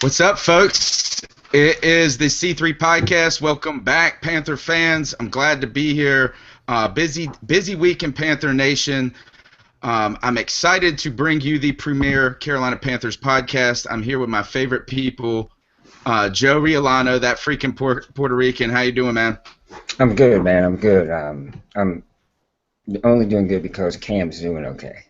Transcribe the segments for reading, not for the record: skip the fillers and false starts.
What's up, folks? It is the C3 podcast. Welcome back, Panther fans. I'm glad to be here. Busy week in Panther Nation. I'm excited to bring you the premier Carolina Panthers podcast. I'm here with my favorite people, Joe Riolano, that freaking Puerto Rican. How you doing, man? I'm good, man. I'm good. I'm only doing good because Cam's doing okay.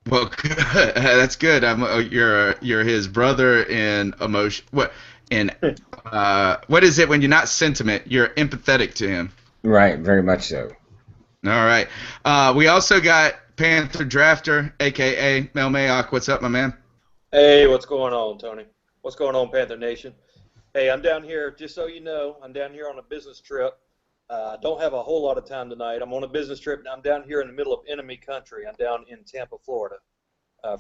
Well, that's good. You're his brother in emotion. What is it when you're not sentiment? You're empathetic to him. Right, very much so. All right. We also got Panther Drafter, a.k.a. Mel Mayock. What's up, my man? Hey, what's going on, Tony? What's going on, Panther Nation? Hey, I'm down here, just so you know, I'm down here on a business trip. I don't have a whole lot of time tonight. I'm on a business trip, and I'm down here in the middle of enemy country. I'm down in Tampa, Florida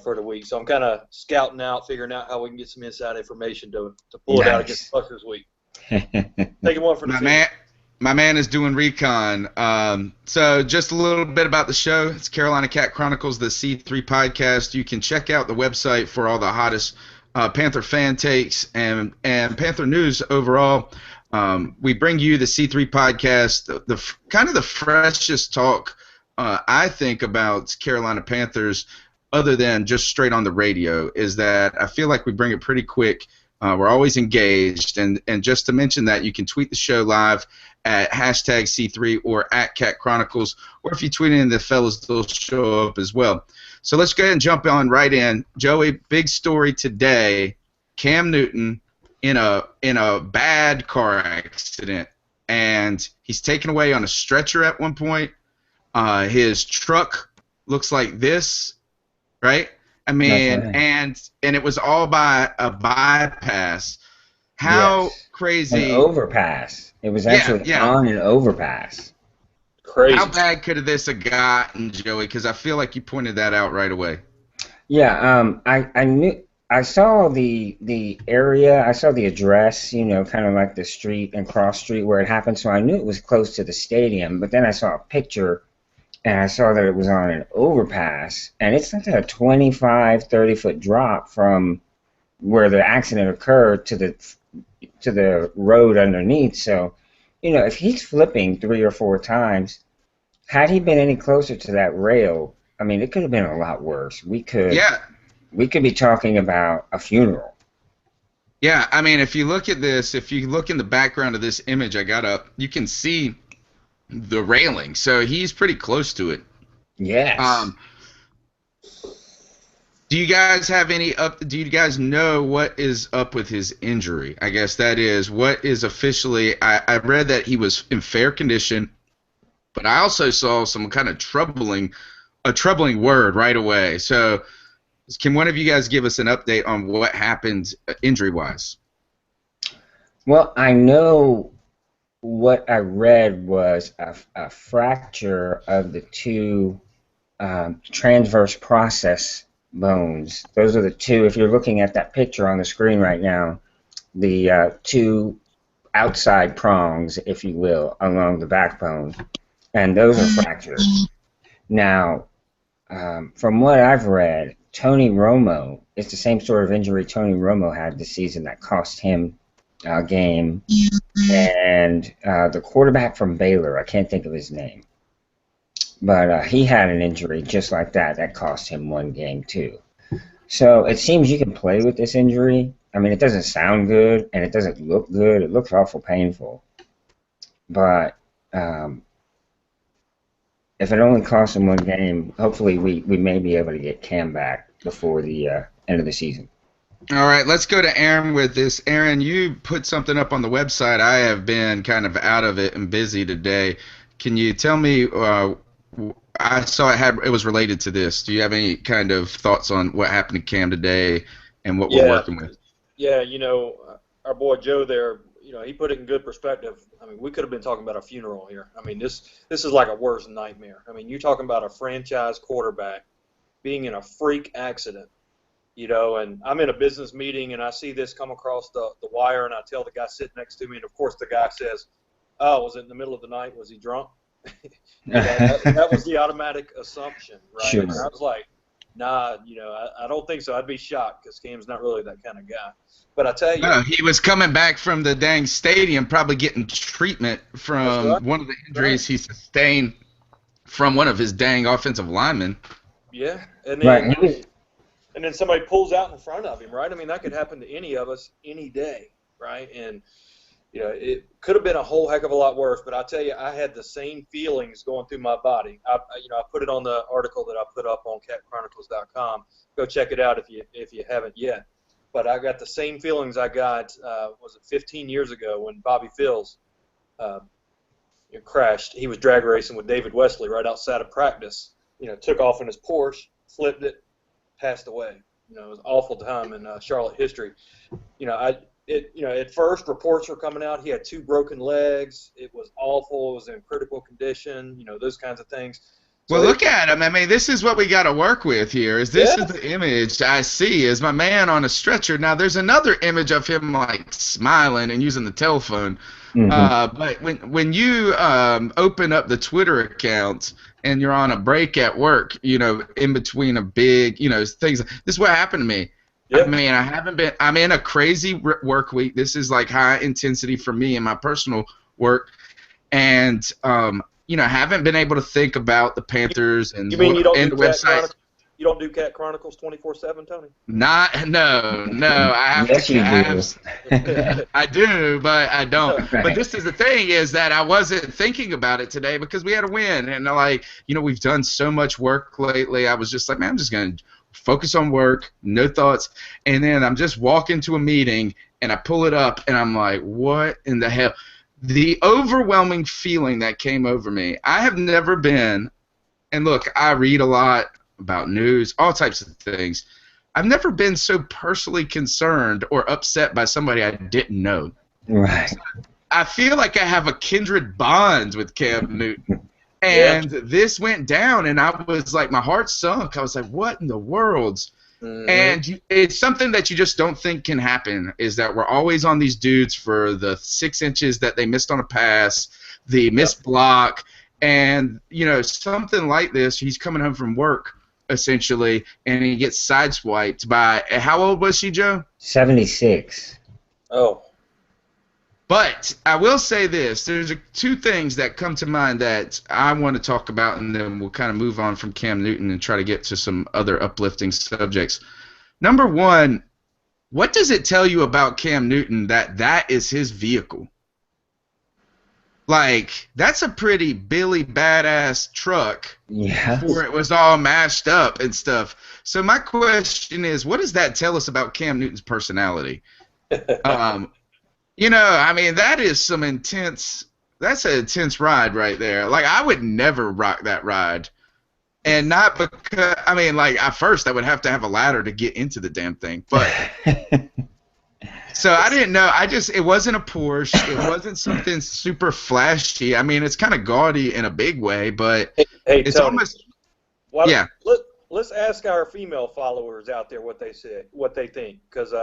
for the week. So I'm kind of scouting out, figuring out how we can get some inside information to pull it out against the Bucs this week. Taking one for the team. My man is doing recon. So just a little bit about the show. It's Carolina Cat Chronicles, the C3 podcast. You can check out the website for all the hottest Panther fan takes and Panther news overall. We bring you the C3 podcast, the kind of the freshest talk, I think, about Carolina Panthers other than just straight on the radio, is that I feel like we bring it pretty quick. We're always engaged. And just to mention that, you can tweet the show live at hashtag C3 or at Cat Chronicles, or if you tweet in the fellas, they'll show up as well. So let's go ahead and jump on right in. Joey, big story today, Cam Newton in a bad car accident, and he's taken away on a stretcher at one point. His truck looks like this, right? I mean, right. and it was all by a bypass. How crazy! An overpass. It was actually on an overpass. Crazy. How bad could this have gotten, Joey? Because I feel like you pointed that out right away. Yeah. I knew. I saw the area. I saw the address. You know, kind of like the street and cross street where it happened. So I knew it was close to the stadium. But then I saw a picture, and I saw that it was on an overpass, and it's like a 25, 30-foot drop from where the accident occurred to the road underneath. So, you know, if he's flipping 3 or 4 times, had he been any closer to that rail, I mean, it could have been a lot worse. We could be talking about a funeral. Yeah, I mean, if you look at this, if you look in the background of this image I got up, you can see the railing. So he's pretty close to it. Yes. Do you guys have do you guys know what is up with his injury? I guess that is what is officially. I read that he was in fair condition, but I also saw some kind of troubling word right away. So can one of you guys give us an update on what happened injury-wise? Well, I know what I read was a fracture of the 2 transverse process bones. Those are the 2, if you're looking at that picture on the screen right now, the 2 outside prongs, if you will, along the backbone, and those are fractured. Now, from what I've read, Tony Romo, it's the same sort of injury Tony Romo had this season that cost him a game, and the quarterback from Baylor, I can't think of his name, but he had an injury just like that cost him 1 game too. So it seems you can play with this injury. I mean, it doesn't sound good, and it doesn't look good. It looks awful painful. But if it only costs him 1 game, hopefully we may be able to get Cam back before the end of the season. All right, let's go to Aaron with this. Aaron, you put something up on the website. I have been kind of out of it and busy today. Can you tell me? I saw it was related to this. Do you have any kind of thoughts on what happened to Cam today and what we're working with? Yeah, you know, our boy Joe there, you know, he put it in good perspective. I mean, we could have been talking about a funeral here. I mean, this is like a worst nightmare. I mean, you're talking about a franchise quarterback being in a freak accident, you know, and I'm in a business meeting and I see this come across the wire, and I tell the guy sitting next to me, and of course the guy says, "Oh, was it in the middle of the night? Was he drunk?" You know, that was the automatic assumption, right? Sure. And I was like, Nah, I don't think so. I'd be shocked because Cam's not really that kind of guy. But I tell you, No, he was coming back from the dang stadium, probably getting treatment from one of the injuries he sustained from one of his dang offensive linemen. Yeah, and then somebody pulls out in front of him, right? I mean, that could happen to any of us any day, right? And it could have been a whole heck of a lot worse. But I tell you, I had the same feelings going through my body. I put it on the article that I put up on catchronicles.com. Go check it out if you haven't yet. But I got the same feelings I got, 15 years ago when Bobby Fields crashed. He was drag racing with David Wesley right outside of practice. Took off in his Porsche, flipped it, passed away. It was an awful time in Charlotte history. At first reports were coming out. He had 2 broken legs. It was awful. It was in critical condition. Those kinds of things. Well, look at him. I mean, this is what we got to work with here. Is the image I see is my man on a stretcher. Now, there's another image of him like smiling and using the telephone. Mm-hmm. But when you open up the Twitter account and you're on a break at work, in between a big, things. This is what happened to me. Yep. I mean, I'm in a crazy work week. This is like high intensity for me in my personal work, and haven't been able to think about the Panthers and you mean you don't and do the website. You don't do Cat Chronicles 24/7, Tony? No. I have yes, to. You do. I do, but I don't. Right. But this is the thing is that I wasn't thinking about it today because we had a win, and we've done so much work lately. I was just like, man, I'm just gonna focus on work, no thoughts, and then I'm just walking to a meeting, and I pull it up, and I'm like, what in the hell? The overwhelming feeling that came over me. I have never been, and look, I read a lot about news, all types of things. I've never been so personally concerned or upset by somebody I didn't know. Right. I feel like I have a kindred bond with Cam Newton. And this went down, and I was like, my heart sunk. I was like, what in the world? Mm-hmm. And it's something that you just don't think can happen, is that we're always on these dudes for the 6 inches that they missed on a pass, the missed block, and, something like this, he's coming home from work, essentially, and he gets sideswiped by, how old was she, Joe? 76. Oh. But I will say this. There's 2 things that come to mind that I want to talk about, and then we'll kind of move on from Cam Newton and try to get to some other uplifting subjects. Number 1, what does it tell you about Cam Newton that is his vehicle? Like, that's a pretty Billy badass truck where it was all mashed up and stuff. So my question is, what does that tell us about Cam Newton's personality? That is some intense – that's an intense ride right there. Like, I would never rock that ride. And not because – at first I would have to have a ladder to get into the damn thing. But so I didn't know. It wasn't a Porsche. It wasn't something super flashy. it's kind of gaudy in a big way, but it's Tony, almost – Let's ask our female followers out there what they think, because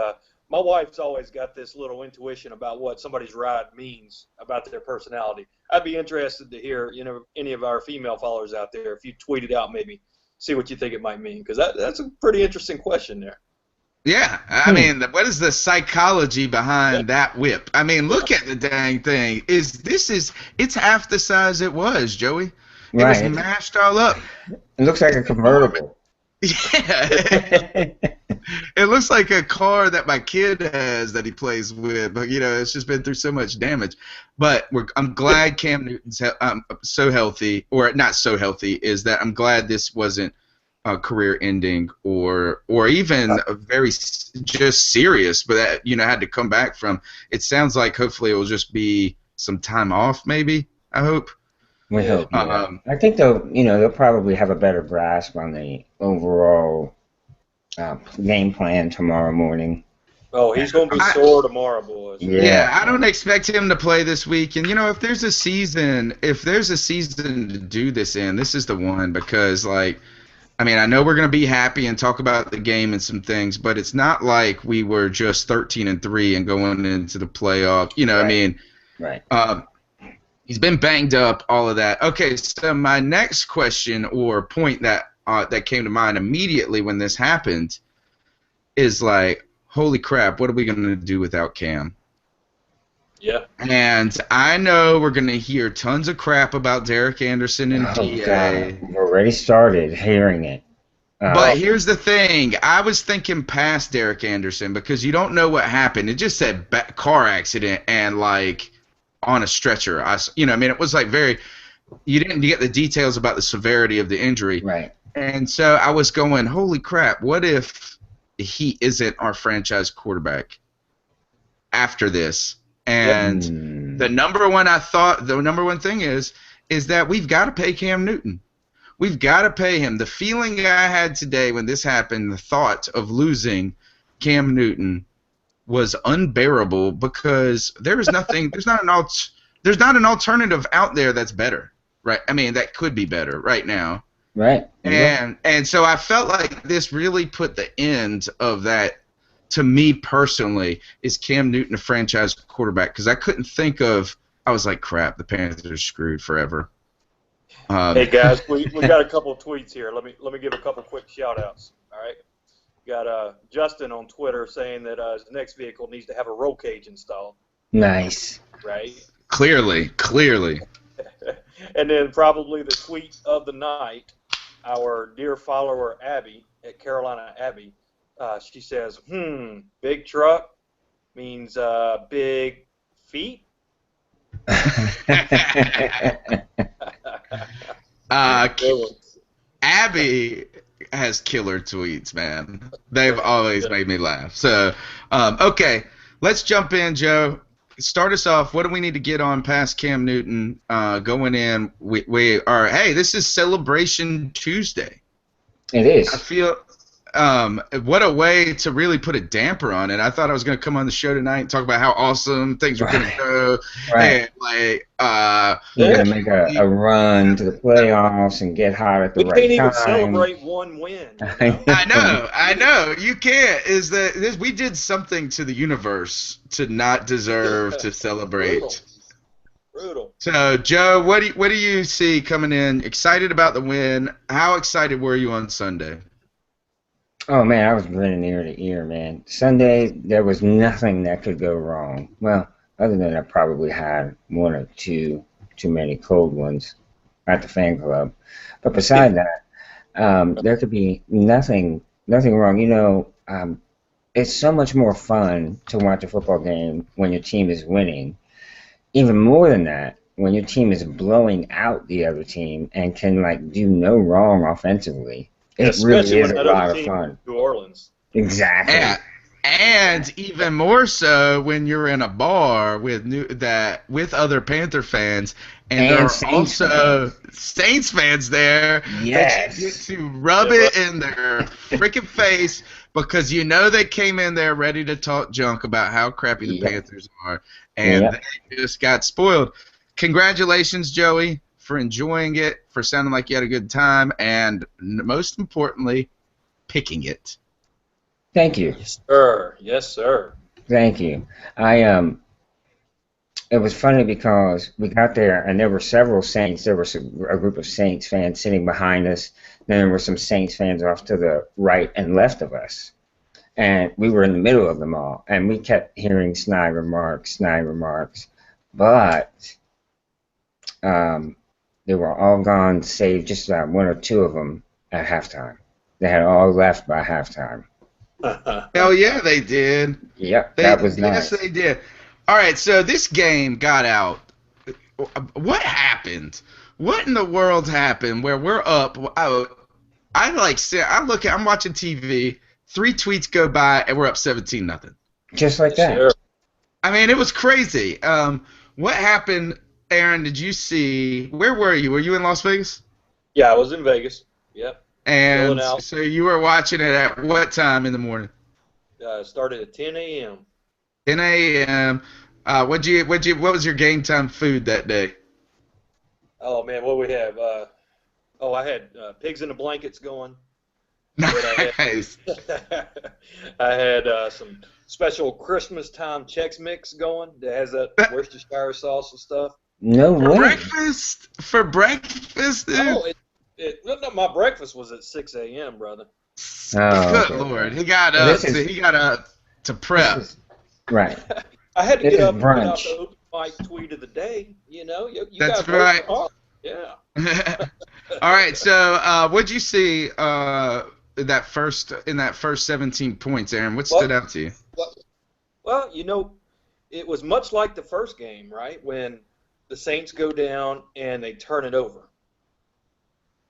my wife's always got this little intuition about what somebody's ride means about their personality. I'd be interested to hear, any of our female followers out there, if you tweet it out, maybe see what you think it might mean, because that's a pretty interesting question there. Yeah, what is the psychology behind that whip? Look at the dang thing. It's half the size it was, Joey. It was mashed all up. It looks like a convertible. Yeah. It looks like a car that my kid has that he plays with, but it's just been through so much damage. But I'm glad Cam Newton's so healthy, or not so healthy, is that I'm glad this wasn't career ending or even a very just serious, but that had to come back from. It sounds like hopefully it will just be some time off, maybe. I hope. We hope. I think they'll probably have a better grasp on the overall game plan tomorrow morning. Oh, he's going to be sore tomorrow, boys. Yeah, I don't expect him to play this week. And if there's a season to do this in, this is the one, because I know we're going to be happy and talk about the game and some things, but it's not like we were just 13-3 and going into the playoff. Right. He's been banged up, all of that. Okay, so my next question or point that that came to mind immediately when this happened is like, holy crap, what are we going to do without Cam? Yeah. And I know we're going to hear tons of crap about Derek Anderson and Oh, DA. God. We've already started hearing it. But here's the thing. I was thinking past Derek Anderson because you don't know what happened. It just said car accident and, like, on a stretcher. I mean, it was, like, you didn't get the details about the severity of the injury. Right. And so I was going, holy crap, what if he isn't our franchise quarterback after this? And the number one thing is that we've got to pay Cam Newton. We've got to pay him. The feeling I had today when this happened, the thought of losing Cam Newton was unbearable because there's not an alternative out there that's better, right? I mean, that could be better right now. Right. And so I felt like this really put the end of that. To me personally, is Cam Newton a franchise quarterback? Because I couldn't think of. I was like, crap, the Panthers are screwed forever. Hey guys, we got a couple of tweets here. Let me give a couple quick shout outs. All right, we got Justin on Twitter saying that his next vehicle needs to have a roll cage installed. Nice. Right. Clearly. And then probably the tweet of the night, our dear follower Abby at Carolina Abby, she says, big truck means big feet. Abby has killer tweets, man. They've always made me laugh. So, okay, let's jump in, Joe. Start us off. What do we need to get on past Cam Newton going in? We are. Hey, this is Celebration Tuesday. It is. I feel. What a way to really put a damper on it. I thought I was going to come on the show tonight and talk about how awesome things were going to go. Right. And, like, we're going to make a run to the playoffs and get hot at the right time. We can't even celebrate one win. You know? I know. You can't. We did something to the universe to not deserve to celebrate. Brutal. So, Joe, what do you see coming in? Excited about the win. How excited were you on Sunday? Oh, man, I was grinning ear to ear, man. Sunday, there was nothing that could go wrong. Well, other than I probably had one or two too many cold ones at the fan club. But beside that, there could be nothing wrong. You know, it's so much more fun to watch a football game when your team is winning. Even more than that, when your team is blowing out the other team and can, like, do no wrong offensively. It really is a lot of fun. New Orleans. Exactly. And even more so when you're in a bar with other Panther fans, and there are also Saints fans there. Yes. That you get to rub it in their freaking face because you know they came in there ready to talk junk about how crappy the Panthers are, and they just got spoiled. Congratulations, Joey, for enjoying it, for sounding like you had a good time, and most importantly, picking it. Thank you. Yes, sir. Thank you. It was funny because we got there and there were several Saints. There was a group of Saints fans sitting behind us. Then there were some Saints fans off to the right and left of us. And we were in the middle of them all. And we kept hearing snide remarks. But they were all gone, save just one or two of them at halftime. They had all left by halftime. Hell yeah, they did. Yep, that was nice. Yes, they did. All right, so this game got out. What happened? What in the world happened where we're up? I'm watching TV. 3 tweets go by and we're up 17-0. Just like that. Sure. I mean, it was crazy. What happened, Aaron? Did you see? Where were you? Were you in Las Vegas? Yeah, I was in Vegas. Yep. And so you were watching it at what time in the morning? Started at 10 a.m. 10 a.m. What was your game time food that day? Oh man, what we have? I had pigs in the blankets going. Nice. I had some special Christmas time Chex Mix going that has that Worcestershire sauce and stuff. No way. For breakfast, dude. Oh, No, my breakfast was at 6 a.m., brother. Oh, Good okay. Lord, he got This up. is He got up to prep. right. I had to This get is up and put out brunch. the open mic tweet of the day. You That's guys work right. hard. Yeah. All right. So, what'd you see in that first 17 points, Aaron? What stood Well, out to you? well, it was much like the first game, right? When the Saints go down and they turn it over,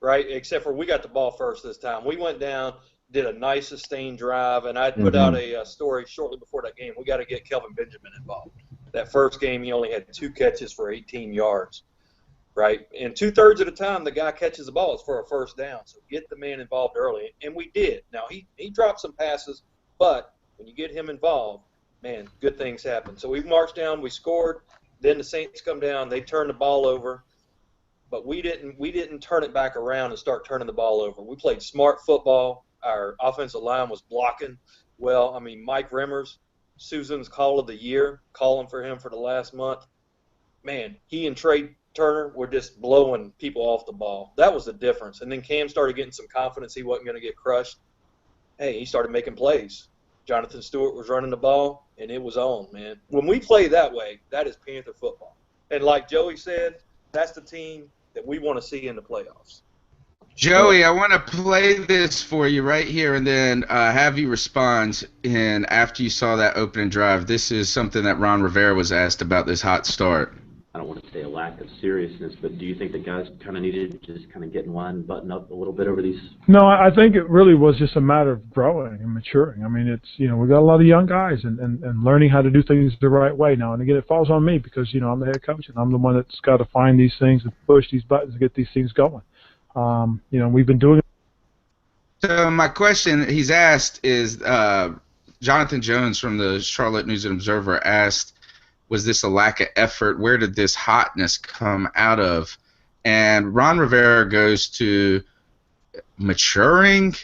right? Except for we got the ball first this time. We went down, did a nice sustained drive, and I put out a story shortly before that game. We got to get Kelvin Benjamin involved. That first game, he only had 2 catches for 18 yards, right? And 2/3 of the time, the guy catches the ball, it's for a first down. So get the man involved early, and we did. Now, he dropped some passes, but when you get him involved, man, good things happen. So we marched down, we scored. Then the Saints come down, they turn the ball over. But we didn't turn it back around and start turning the ball over. We played smart football. Our offensive line was blocking well. I mean, Mike Remmers, Susan's call of the year, calling for him for the last month. Man, he and Trey Turner were just blowing people off the ball. That was the difference. And then Cam started getting some confidence he wasn't going to get crushed. Hey, he started making plays. Jonathan Stewart was running the ball, and it was on, man. When we play that way, that is Panther football. And like Joey said, that's the team that we want to see in the playoffs. Joey, I want to play this for you right here and then have you respond after you saw that opening drive. This is something that Ron Rivera was asked about this hot start. I don't want to say a lack of seriousness, but do you think the guys kind of needed to just kind of get in line and button up a little bit over these? No, I think it really was just a matter of growing and maturing. I mean, it's, we got a lot of young guys and learning how to do things the right way now. And again, it falls on me because, I'm the head coach and I'm the one that's got to find these things and push these buttons and get these things going. We've been doing it. So my question he's asked is Jonathan Jones from the Charlotte News and Observer asked, was this a lack of effort? Where did this hotness come out of? And Ron Rivera goes to maturing,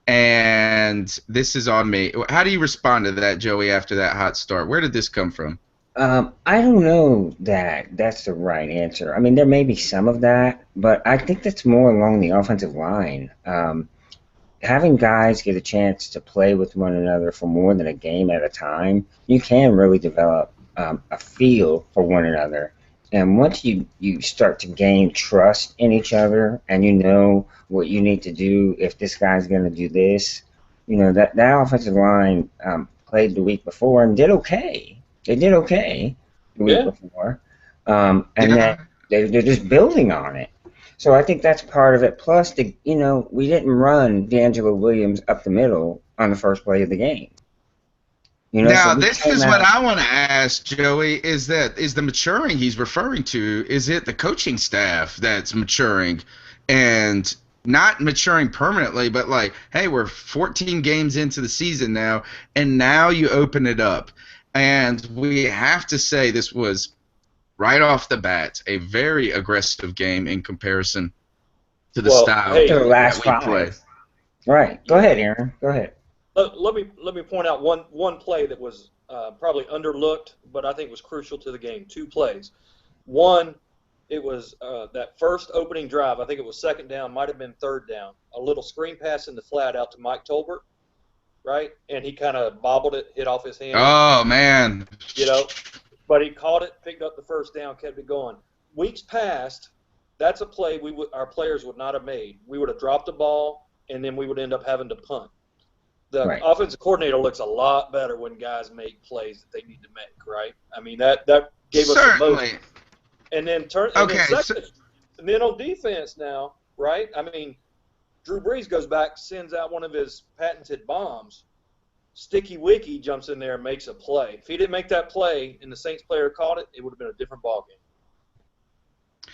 and this is on me. How do you respond to that, Joey, after that hot start? Where did this come from? I don't know that that's the right answer. I mean, there may be some of that, but I think that's more along the offensive line. Having guys get a chance to play with one another for more than a game at a time, you can really develop a feel for one another. And once you start to gain trust in each other and you know what you need to do if this guy's going to do this, that offensive line played the week before and did okay. They did okay the week before. And then they're just building on it. So I think that's part of it. Plus, we didn't run D'Angelo Williams up the middle on the first play of the game. Now, this is what I want to ask, Joey, is the maturing he's referring to, is it the coaching staff that's maturing and not maturing permanently, but like, hey, we're 14 games into the season now, and now you open it up. And we have to say this was, right off the bat, a very aggressive game in comparison to the style that we play. Right. Go ahead, Aaron. Go ahead. Let me point out one play that was probably underlooked, but I think was crucial to the game. 2 plays. One, it was that first opening drive. I think it was second down, might have been third down. A little screen pass in the flat out to Mike Tolbert, right? And he kind of bobbled it, hit off his hand. Oh, man. But he caught it, picked up the first down, kept it going. Weeks past, that's a play our players would not have made. We would have dropped the ball, and then we would end up having to punt. The offensive coordinator looks a lot better when guys make plays that they need to make, right? I mean, that gave us the most. And then and then on defense now, right? I mean, Drew Brees goes back, sends out one of his patented bombs. Sticky Wicky jumps in there and makes a play. If he didn't make that play and the Saints player caught it, it would have been a different ballgame.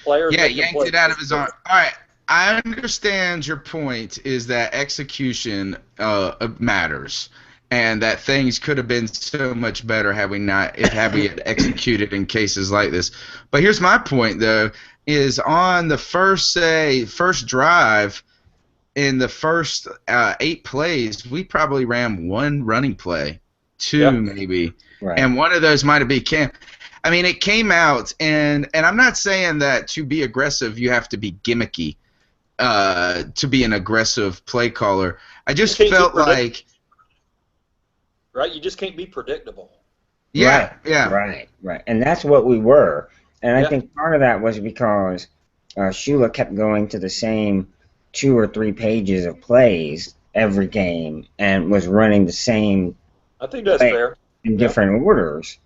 Yanked it out of his arm. All right. I understand your point is that execution matters, and that things could have been so much better had we had executed in cases like this. But here's my point, though, is on the first drive, in the first 8 plays, we probably ran 1 running play, 2 maybe, and one of those might have been Cam. I mean, it came out, and I'm not saying that to be aggressive you have to be gimmicky. to be an aggressive play caller. I just You can't felt be like, right? You just can't be predictable. yeah, Right, yeah, right. And that's what we were. And I Yeah. think part of that was because Shula kept going to the same 2 or 3 pages of plays every game and was running the same I think that's play fair. in Yeah. different orders.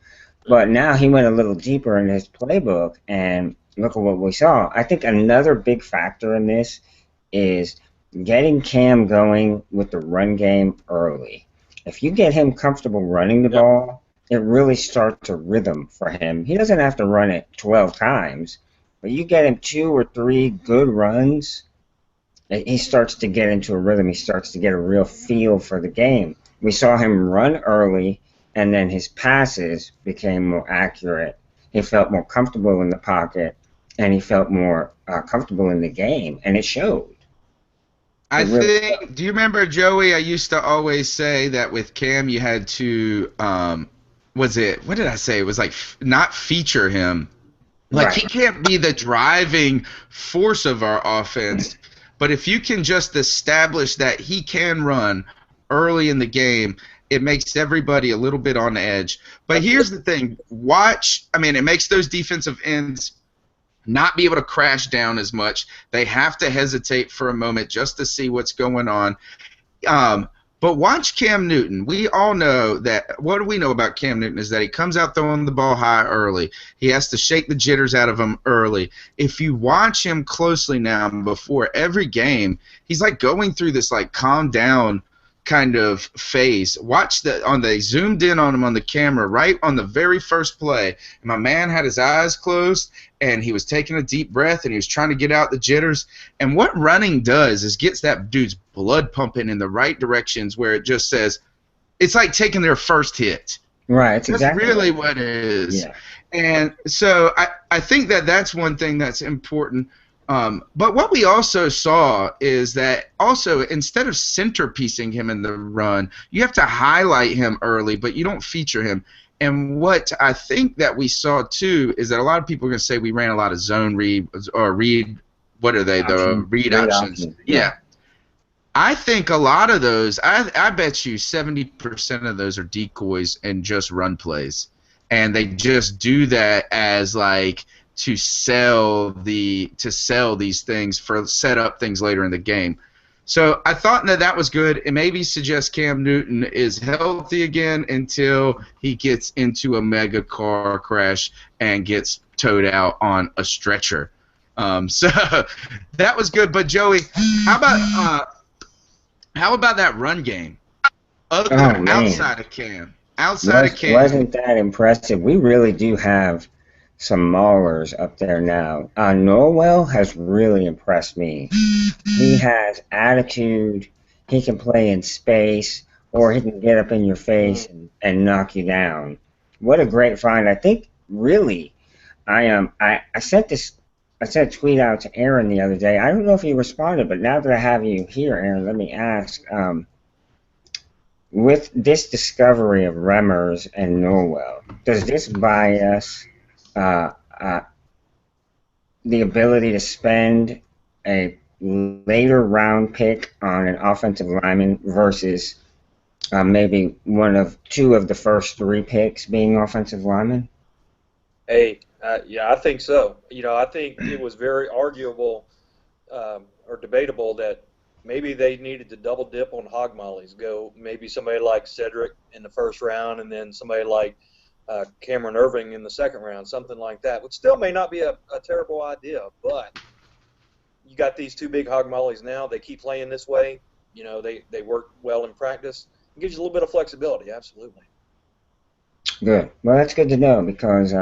But now he went a little deeper in his playbook, and look at what we saw. I think another big factor in this is getting Cam going with the run game early. If you get him comfortable running the Yep. ball, it really starts a rhythm for him. He doesn't have to run it 12 times, but you get him 2 or 3 good runs, he starts to get into a rhythm. He starts to get a real feel for the game. We saw him run early, and then his passes became more accurate. He felt more comfortable in the pocket, and he felt more comfortable in the game, and it showed. I It really think. Do you remember, Joey? I used to always say that with Cam, you had to. Was it? What did I say? It was like not feature him. Like he right. can't be the driving force of our offense, but if you can just establish that he can run early in the game, it makes everybody a little bit on edge. But here's the thing: watch. I mean, it makes those defensive ends not be able to crash down as much. They have to hesitate for a moment just to see what's going on. Um, but watch Cam Newton. We all know that. What do we know about Cam Newton is that he comes out throwing the ball high early. He has to shake the jitters out of him early. If you watch him closely now, before every game, he's like going through this like calm down kind of phase. Watch they zoomed in on him on the camera right on the very first play. And my man had his eyes closed and he was taking a deep breath and he was trying to get out the jitters. And what running does is gets that dude's blood pumping in the right directions where it just says it's like taking their first hit. Right, it's That's exactly really what it is. Yeah. And so I think that that's one thing that's important. But what we also saw is that also instead of centerpiecing him in the run, you have to highlight him early, but you don't feature him. And what I think that we saw too is that a lot of people are going to say we ran a lot of zone read or read. What are they? The read options. Yeah. I think a lot of those. I bet you 70% of those are decoys and just run plays, and they just do that as like to sell these things for set up things later in the game. So I thought that was good. It maybe suggests Cam Newton is healthy again until he gets into a mega car crash and gets towed out on a stretcher. So that was good. But Joey, how about that run game? Outside of Cam. Wasn't that impressive? We really do have some maulers up there now. Norwell has really impressed me. He has attitude. He can play in space, or he can get up in your face and knock you down. What a great find! I think really, I sent a tweet out to Aaron the other day. I don't know if he responded, but now that I have you here, Aaron, let me ask. With this discovery of Remmers and Norwell, does this buy us the ability to spend a later round pick on an offensive lineman versus maybe two of the first 3 picks being offensive linemen? Hey, yeah, I think so. I think it was very arguable or debatable that maybe they needed to double dip on hog mollies. Go maybe somebody like Cedric in the first round and then somebody like Cameron Irving in the second round, something like that, which still may not be a terrible idea. But you got these 2 big hog mollies now. They keep playing this way. They work well in practice. It gives you a little bit of flexibility, absolutely. Good. Well, that's good to know because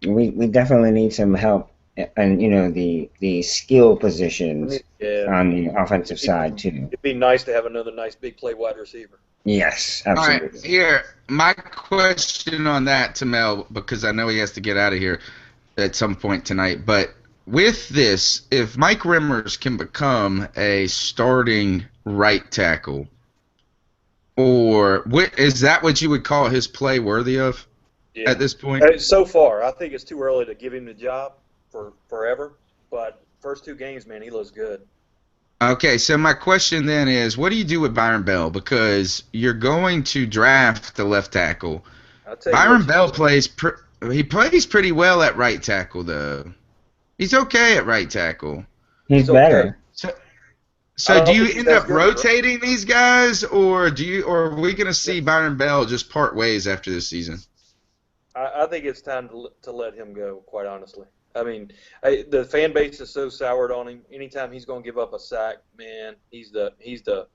we definitely need some help and the skill positions on the offensive side too. It'd be nice to have another nice big play wide receiver. Yes, absolutely. All right, here, my question on that to Mel, because I know he has to get out of here at some point tonight, but with this, if Mike Remmers can become a starting right tackle, or is that what you would call his play worthy of at this point? So far, I think it's too early to give him the job for forever, but first 2 games, man, he looks good. Okay, so my question then is, what do you do with Byron Bell? Because you're going to draft the left tackle. I'll tell you Byron what, Bell plays pretty well at right tackle, though. He's okay at right tackle. He's okay. better. So do you think end he's up good, rotating these guys, or are we going to see Byron Bell just part ways after this season? I think it's time to let him go, quite honestly. I mean, the fan base is so soured on him. Anytime he's going to give up a sack, man, he's the the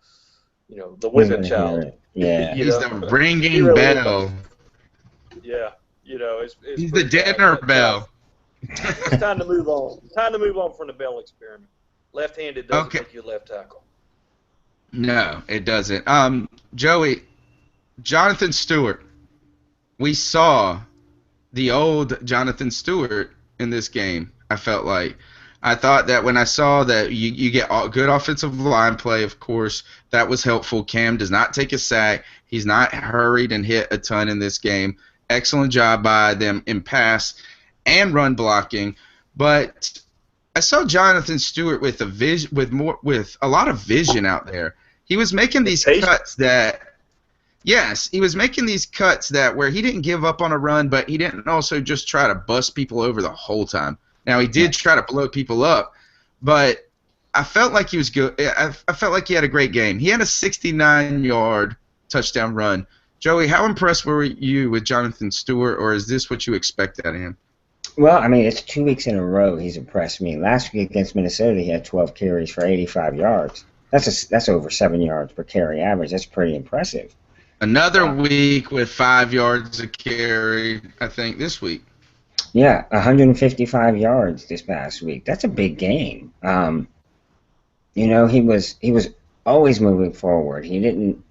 whipping child. Yeah. He's the ringing really bell. Yeah, it's He's the pretty bad, dinner but, bell. It's time to move on. Time to move on from the Bell experiment. Left-handed doesn't make you a left tackle. No, it doesn't. Joey, Jonathan Stewart. We saw the old Jonathan Stewart in this game. I thought that when I saw that you get good offensive line play, of course, that was helpful. Cam does not take a sack. He's not hurried and hit a ton in this game. Excellent job by them in pass and run blocking. But I saw Jonathan Stewart with a lot of vision out there. He was making these cuts that where he didn't give up on a run, but he didn't also just try to bust people over the whole time. Now, he did try to blow people up, but I felt like he was good. I felt like he had a great game. He had a 69-yard touchdown run. Joey, how impressed were you with Jonathan Stewart, or is this what you expect out of him? Well, I mean, it's 2 weeks in a row he's impressed me. Last week against Minnesota, he had 12 carries for 85 yards. That's over 7 yards per carry average. That's pretty impressive. Another week with 5 yards a carry, I think, this week. Yeah, 155 yards this past week. That's a big game. He was always moving forward. He didn't,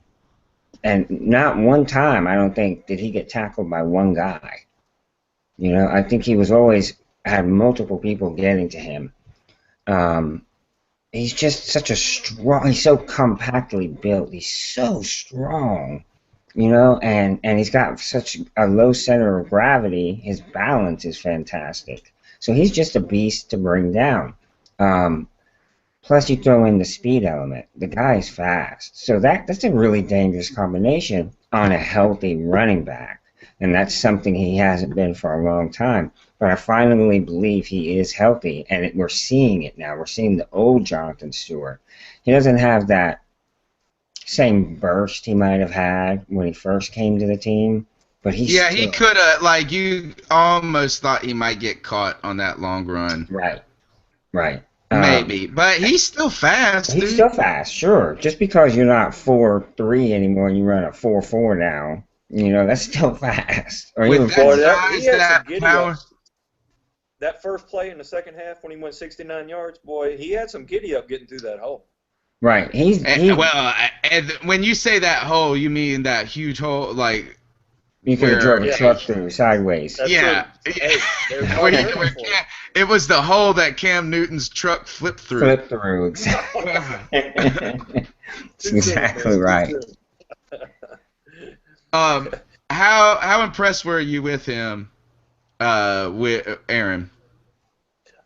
and not one time, I don't think, did he get tackled by one guy. I think he was always had multiple people getting to him. He's just such a strong. He's so compactly built. He's so strong. And he's got such a low center of gravity. His balance is fantastic. So he's just a beast to bring down. Plus, you throw in the speed element. The guy is fast. So that's a really dangerous combination on a healthy running back. And that's something he hasn't been for a long time. But I finally believe he is healthy, and we're seeing it now. We're seeing the old Jonathan Stewart. He doesn't have that same burst he might have had when he first came to the team, but he could have, you almost thought he might get caught on that long run. Right. Maybe, but he's still fast. He's still fast, sure. Just because you're not 4.3 anymore and you run a 4.4 now, that's still fast. Or with even that power. That first play in the second half when he went 69 yards, boy, he had some giddy up getting through that hole. Right. And when you say that hole, you mean that huge hole, you could have drove a truck through sideways. That's it was the hole that Cam Newton's truck flipped through. Exactly. That's exactly right. How impressed were you with him, with Aaron?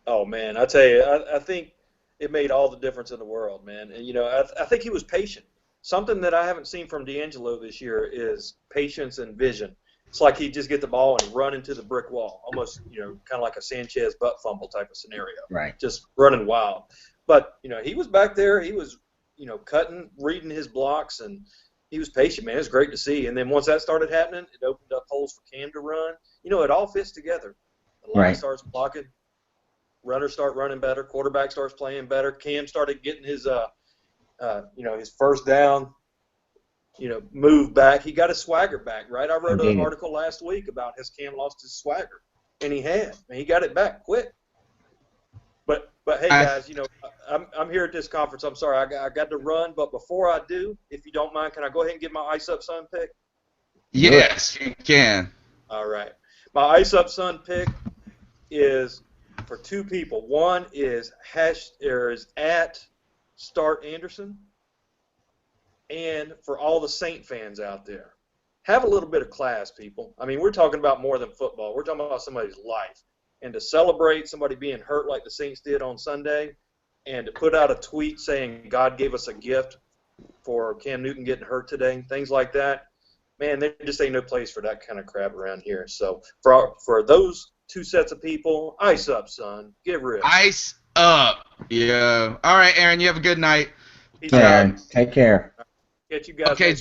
Oh man, I tell you, I think it made all the difference in the world, man. And I think he was patient. Something that I haven't seen from D'Angelo this year is patience and vision. It's like he'd just get the ball and run into the brick wall, almost kind of like a Sanchez butt fumble type of scenario. Right. Just running wild. But he was back there. He was cutting, reading his blocks, and he was patient, man. It was great to see. And then once that started happening, it opened up holes for Cam to run. It all fits together. The line starts blocking. Runners start running better. Quarterback starts playing better. Cam started getting his, his first down, move back. He got his swagger back, right? I wrote an article last week about has Cam lost his swagger, and he had. And he got it back quick. But hey, guys, I'm here at this conference. I'm sorry, I got to run. But before I do, if you don't mind, can I go ahead and get my Ice Up Sun pick? Yes, you can. All right. My Ice Up Sun pick is for 2 people. One is at Start Anderson, and for all the Saint fans out there, have a little bit of class, people. I mean, we're talking about more than football. We're talking about somebody's life. and to celebrate somebody being hurt like the Saints did on Sunday, and to put out a tweet saying God gave us a gift for Cam Newton getting hurt today, things like that, man, there just ain't no place for that kind of crap around here. So for those two sets of people, ice up, son. Get real. Ice up. Yeah. All right, Aaron, you have a good night. Yeah, take care. Get you guys. Okay,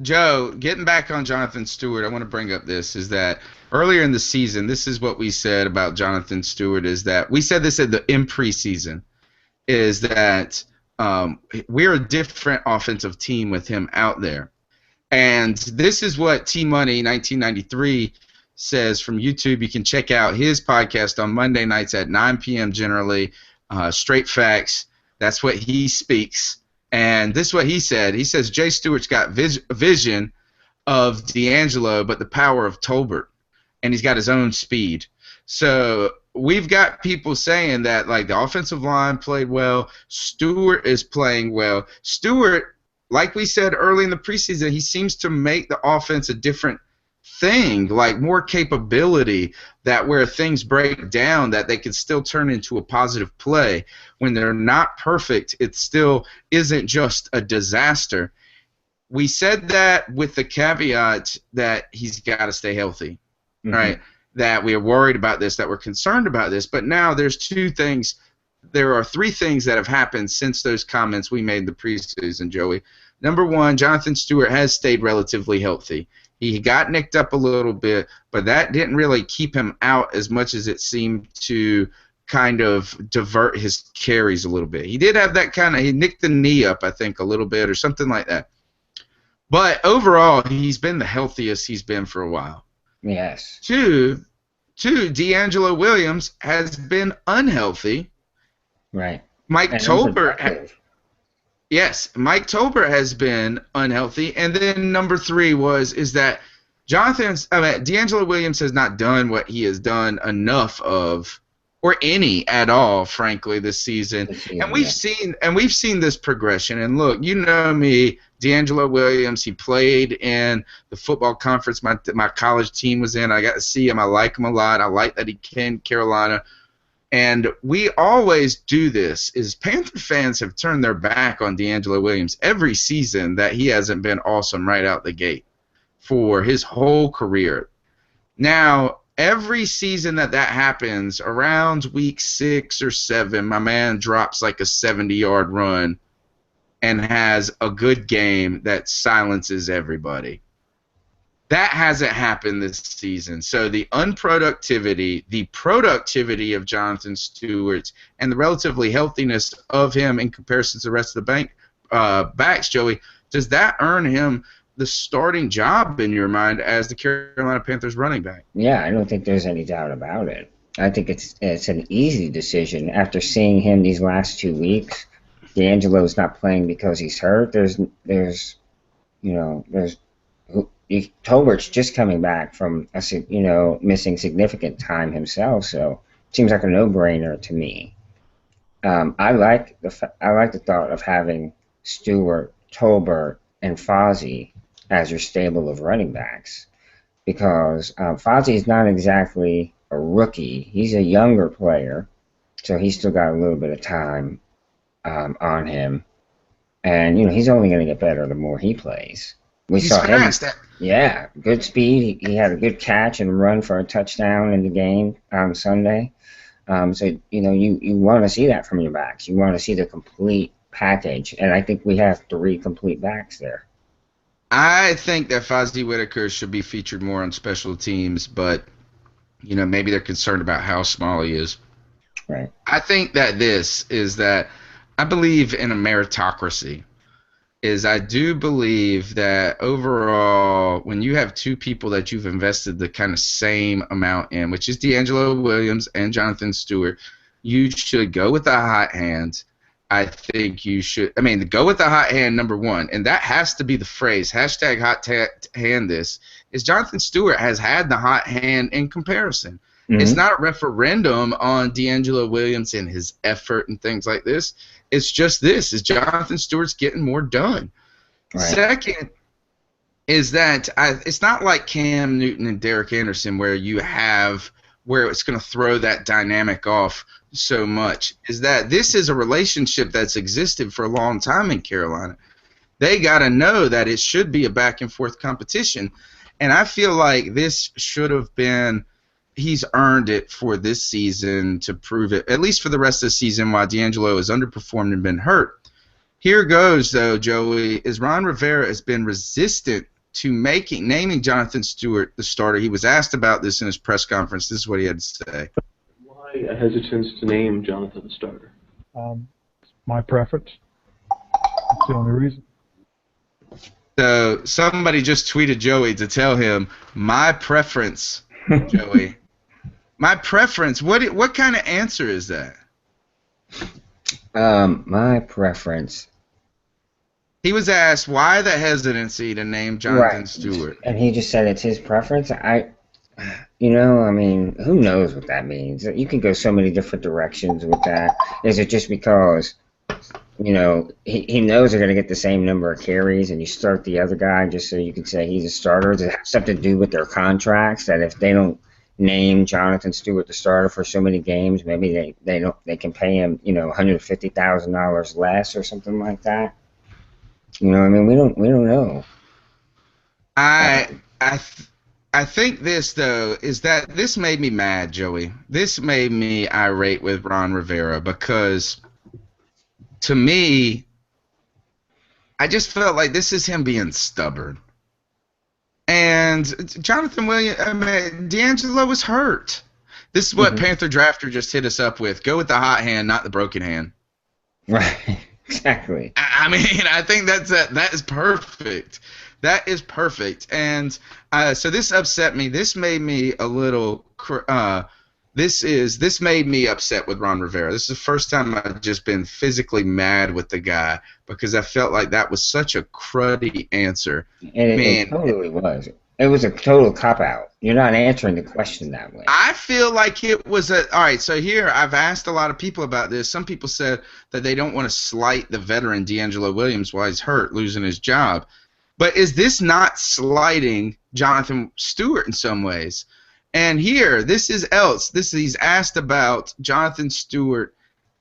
Joe, getting back on Jonathan Stewart, I want to bring up this, is that earlier in the season, this is what we said about Jonathan Stewart, is that we said this in preseason, is that we're a different offensive team with him out there. And this is what T-Money 1993 says from YouTube. You can check out his podcast on Monday nights at 9 p.m. generally, Straight Facts. That's what he speaks. And this is what he said. He says, Jay Stewart's got vision of D'Angelo, but the power of Tolbert. And he's got his own speed. So we've got people saying that, like, the offensive line played well. Stewart is playing well. Stewart, like we said early in the preseason, he seems to make the offense a different thing, like more capability, that where things break down, that they can still turn into a positive play. When they're not perfect, it still isn't just a disaster. We said that with the caveat that he's got to stay healthy, right? That we are worried about this, that we're concerned about this. But now there are three things that have happened since those comments we made in the preseason, Joey. Number one, Jonathan Stewart has stayed relatively healthy. He got nicked up a little bit, but that didn't really keep him out as much as it seemed to kind of divert his carries a little bit. He did have that he nicked the knee up, I think, a little bit or something like that. But overall, he's been the healthiest he's been for a while. Yes. Two, D'Angelo Williams has been unhealthy. Right. Mike Tolbert has been unhealthy. And then number three is that D'Angelo Williams has not done what he has done enough of, or any at all, frankly, this season. And we've seen this progression. And look, you know me, D'Angelo Williams, he played in the football conference my college team was in. I got to see him. I like him a lot. I like that he came to Carolina. And we always do this, is Panther fans have turned their back on D'Angelo Williams every season that he hasn't been awesome right out the gate for his whole career. Now, every season that happens, around week 6 or 7, my man drops like a 70-yard run and has a good game that silences everybody. That hasn't happened this season. So the unproductivity, the productivity of Jonathan Stewart, and the relatively healthiness of him in comparison to the rest of the backs, Joey, does that earn him the starting job in your mind as the Carolina Panthers running back? Yeah, I don't think there's any doubt about it. I think it's an easy decision after seeing him these last 2 weeks. D'Angelo's not playing because he's hurt. There's Tolbert's just coming back from missing significant time himself, so it seems like a no-brainer to me. I like the thought of having Stewart, Tolbert, and Fozzie as your stable of running backs, because Fozzie is not exactly a rookie. He's a younger player, so he's still got a little bit of time on him, and he's only going to get better the more he plays. He's fast. Yeah, good speed. He had a good catch and run for a touchdown in the game on Sunday. So you want to see that from your backs. You want to see the complete package, and I think we have 3 complete backs there. I think that Fozzie Whitaker should be featured more on special teams, but maybe they're concerned about how small he is. Right. I think that I believe in a meritocracy. I do believe that overall, when you have 2 people that you've invested the kind of same amount in, which is D'Angelo Williams and Jonathan Stewart, you should go with the hot hand. I think you should. Go with the hot hand, number one, and that has to be the phrase. Hashtag hot hand. This is Jonathan Stewart has had the hot hand in comparison. Mm-hmm. It's not a referendum on D'Angelo Williams and his effort and things like this. It's just this, is Jonathan Stewart's getting more done. Right. Second is that it's not like Cam Newton and Derek Anderson where you have where it's going to throw that dynamic off so much, is that this is a relationship that's existed for a long time in Carolina. They got to know that it should be a back-and-forth competition. And I feel like this should have been – he's earned it for this season to prove it, at least for the rest of the season while D'Angelo has underperformed and been hurt. Here goes, though, Joey, is Ron Rivera has been resistant to naming Jonathan Stewart the starter. He was asked about this in his press conference. This is what he had to say. Why a hesitance to name Jonathan the starter? My preference. That's the only reason. So somebody just tweeted Joey to tell him, my preference, Joey. My preference. What kind of answer is that? My preference. He was asked why the hesitancy to name Jonathan Stewart. And he just said it's his preference. You know, I mean, who knows what that means? You can go so many different directions with that. Is it just because, you know, he knows they're going to get the same number of carries and you start the other guy just so you can say he's a starter? Does it have something to do with their contracts that if they don't name Jonathan Stewart the starter for so many games, maybe they can pay him, you know, $150,000 less or something like that? You know, I mean, we don't know. I think this, though, is that this made me mad, Joey. This made me irate with Ron Rivera because, to me, I just felt like this is him being stubborn. And Jonathan Williams, I mean, D'Angelo was hurt. This is what Panther Drafter just hit us up with. Go with the hot hand, not the broken hand. Right, exactly. I mean, I think that is perfect. That is perfect. And so this upset me. This made me a little this made me upset with Ron Rivera. This is the first time I've just been physically mad with the guy because I felt like that was such a cruddy answer. And it totally was. It was a total cop-out. You're not answering the question that way. I feel like it was all right, so here I've asked a lot of people about this. Some people said that they don't want to slight the veteran D'Angelo Williams while he's hurt, losing his job. But is this not slighting Jonathan Stewart in some ways? And here, he's asked about Jonathan Stewart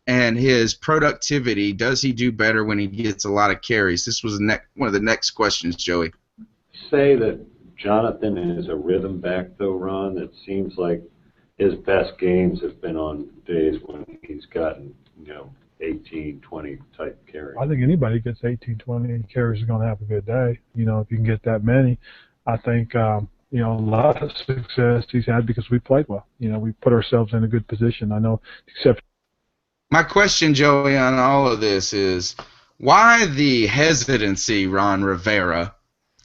and his productivity. Does he do better when he gets a lot of carries? This was one of the next questions, Joey. Say that Jonathan is a rhythm back, though, Ron. It seems like his best games have been on days when he's gotten, 18, 20 type carries. I think anybody gets 18, 20 carries is going to have a good day. If you can get that many. I think, a lot of success he's had because we played well. We put ourselves in a good position. I know, except. My question, Joey, on all of this is why the hesitancy, Ron Rivera,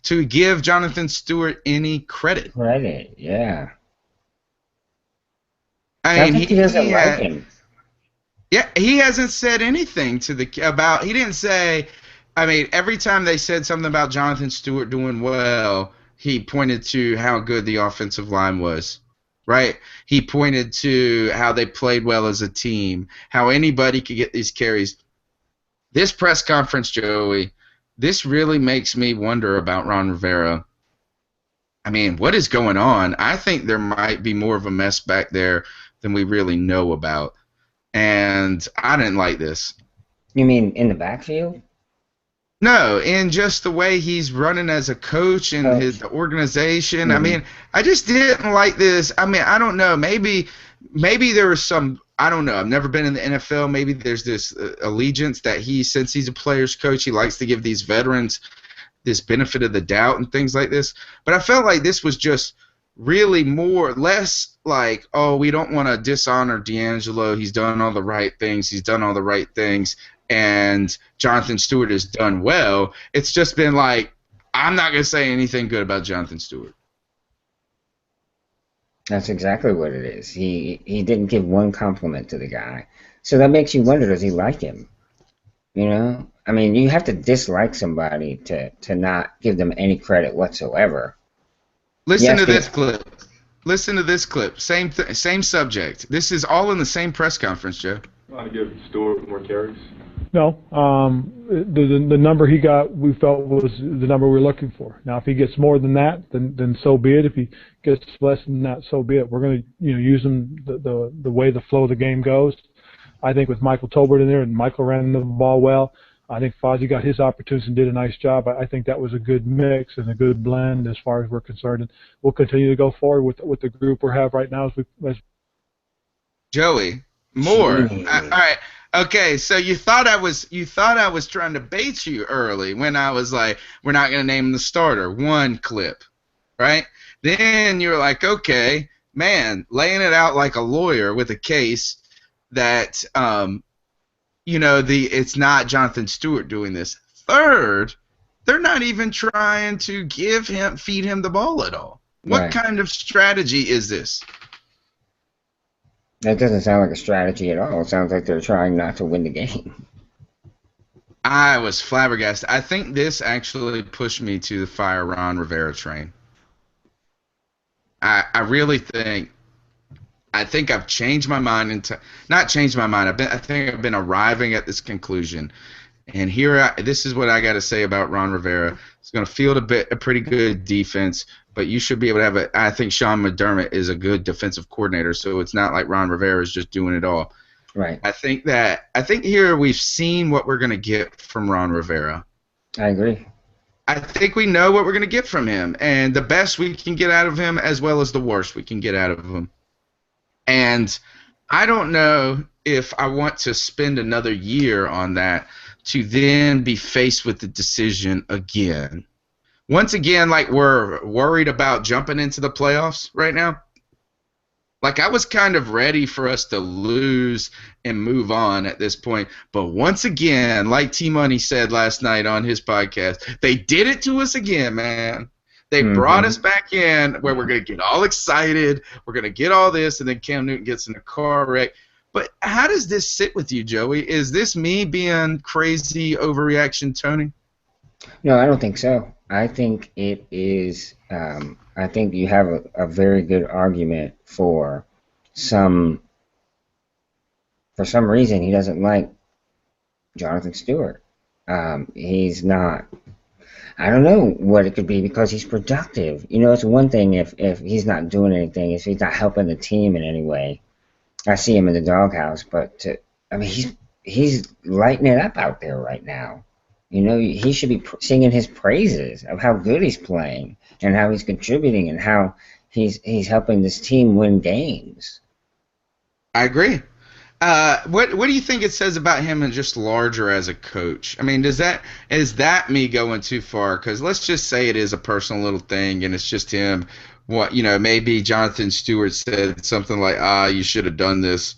to give Jonathan Stewart any credit? Credit, yeah. I mean, he doesn't like him. Yeah, he hasn't said anything about. He didn't say. I mean, every time they said something about Jonathan Stewart doing well, he pointed to how good the offensive line was, right? He pointed to how they played well as a team, how anybody could get these carries. This press conference, Joey, this really makes me wonder about Ron Rivera. I mean, what is going on? I think there might be more of a mess back there than we really know about. And I didn't like this. You mean in the backfield? No, in just the way he's running as a coach and the organization. I mean, I just didn't like this. I mean, I don't know. Maybe there was some. I don't know. I've never been in the NFL. Maybe there's this allegiance that since he's a player's coach, he likes to give these veterans this benefit of the doubt and things like this. But I felt like this was just really less like, oh, we don't want to dishonor D'Angelo. He's done all the right things. And Jonathan Stewart has done well. It's just been like, I'm not going to say anything good about Jonathan Stewart. That's exactly what it is. He didn't give one compliment to the guy. So that makes you wonder, does he like him? I mean, you have to dislike somebody to not give them any credit whatsoever. Listen to this clip. Same subject. This is all in the same press conference, Joe. Want to give Stewart more carries? No, the number he got, we felt was the number we were looking for. Now, if he gets more than that, then so be it. If he gets less than that, so be it. We're going to use him the way the flow of the game goes. I think with Michael Tolbert in there, and Michael ran the ball well. I think Fozzie got his opportunities and did a nice job. I think that was a good mix and a good blend as far as we're concerned. And we'll continue to go forward with the group we have right now. Joey, more. All right. Okay, so you thought I was trying to bait you early when I was like, we're not going to name the starter. One clip, right? Then you were like, okay, man, laying it out like a lawyer with a case that it's not Jonathan Stewart doing this. Third, they're not even trying to feed him the ball at all. What kind of strategy is this? That doesn't sound like a strategy at all. It sounds like they're trying not to win the game. I was flabbergasted. I think this actually pushed me to the fire Ron Rivera train. I really think I've changed my mind not changed my mind. I think I've been arriving at this conclusion. And this is what I got to say about Ron Rivera. He's going to field a pretty good defense, but you should be able to have I think Sean McDermott is a good defensive coordinator, so it's not like Ron Rivera is just doing it all. Right. I think here we've seen what we're going to get from Ron Rivera. I agree. I think we know what we're going to get from him, and the best we can get out of him as well as the worst we can get out of him. And I don't know if I want to spend another year on that to then be faced with the decision again. Once again, like we're worried about jumping into the playoffs right now. Like I was kind of ready for us to lose and move on at this point. But once again, like T-Money said last night on his podcast, they did it to us again, man. They brought us back in where we're going to get all excited. We're going to get all this, and then Cam Newton gets in a car wreck. But how does this sit with you, Joey? Is this me being crazy overreaction, Tony? No, I don't think so. I think it is. I think you have a very good argument for some reason he doesn't like Jonathan Stewart. He's not. I don't know what it could be because he's productive. It's one thing if he's not doing anything, if he's not helping the team in any way. I see him in the doghouse, but he's lighting it up out there right now. He should be singing his praises of how good he's playing and how he's contributing and how he's helping this team win games. I agree. What do you think it says about him and just larger as a coach? I mean, is that me going too far? Because let's just say it is a personal little thing and it's just him. Maybe Jonathan Stewart said something like, you should have done this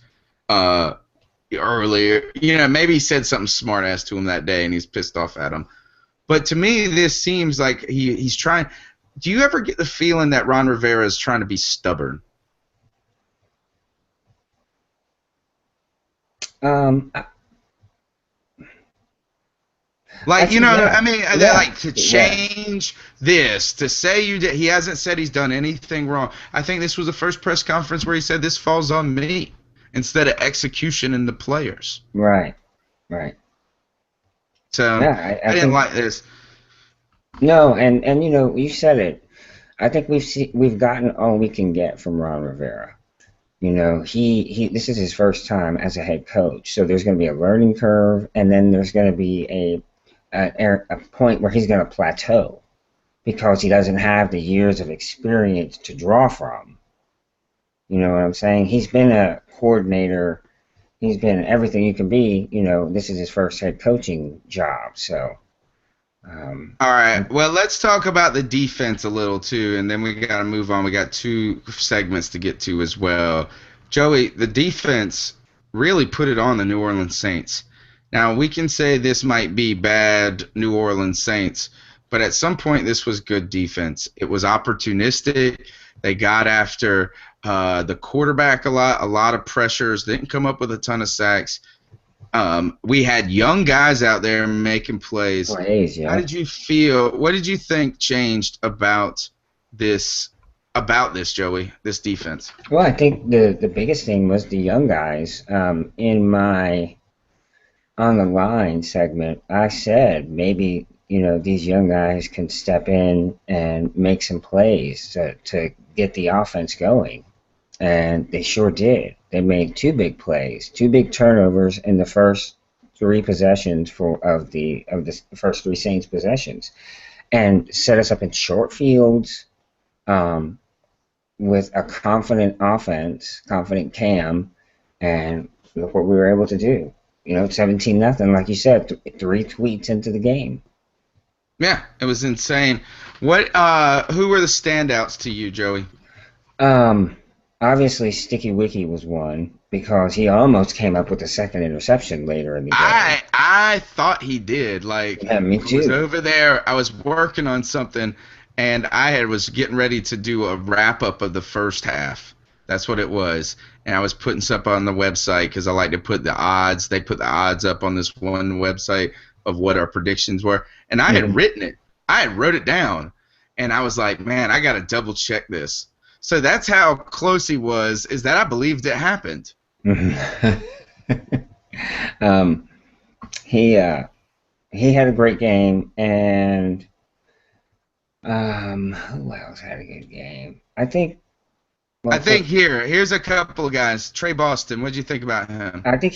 earlier. Maybe he said something smart ass to him that day and he's pissed off at him. But to me, this seems like he's trying. Do you ever get the feeling that Ron Rivera is trying to be stubborn? To change this, to say he hasn't said he's done anything wrong. I think this was the first press conference where he said this falls on me instead of execution in the players. Right. So I didn't like this. No, and you said it. I think we've gotten all we can get from Ron Rivera. This is his first time as a head coach, so there's going to be a learning curve, and then there's going to be a point where he's going to plateau because he doesn't have the years of experience to draw from. You know what I'm saying? He's been a coordinator. He's been everything you can be. This is his first head coaching job, so. All right. Well, let's talk about the defense a little too, and then we got to move on. We got 2 segments to get to as well. Joey, the defense really put it on the New Orleans Saints. Now, we can say this might be bad New Orleans Saints, but at some point this was good defense. It was opportunistic. They got after the quarterback a lot of pressures. They didn't come up with a ton of sacks. We had young guys out there making plays. Yeah. How did you feel? What did you think changed about this, Joey, this defense? Well, I think the biggest thing was the young guys. In my on the line segment, I said maybe these young guys can step in and make some plays to get the offense going, and they sure did. They made two big plays, two big turnovers in the first three possessions of the first three Saints possessions, and set us up in short fields with a confident offense, confident Cam, and look what we were able to do. 17-0, like you said, three tweets into the game. Yeah, it was insane. Who were the standouts to you, Joey? Obviously Sticky Wicky was one because he almost came up with a second interception later in the game. I thought he did. Yeah, me too. I was over there. I was working on something, and was getting ready to do a wrap up of the first half. That's what it was. And I was putting stuff on the website because I like to put the odds. They put the odds up on this one website of what our predictions were. And I had written it. I had wrote it down. And I was like, man, I got to double check this. So that's how close he was, is that I believed it happened. He had a great game, and who else had a good game? I think here's a couple of guys. Trey Boston, what did you think about him? I think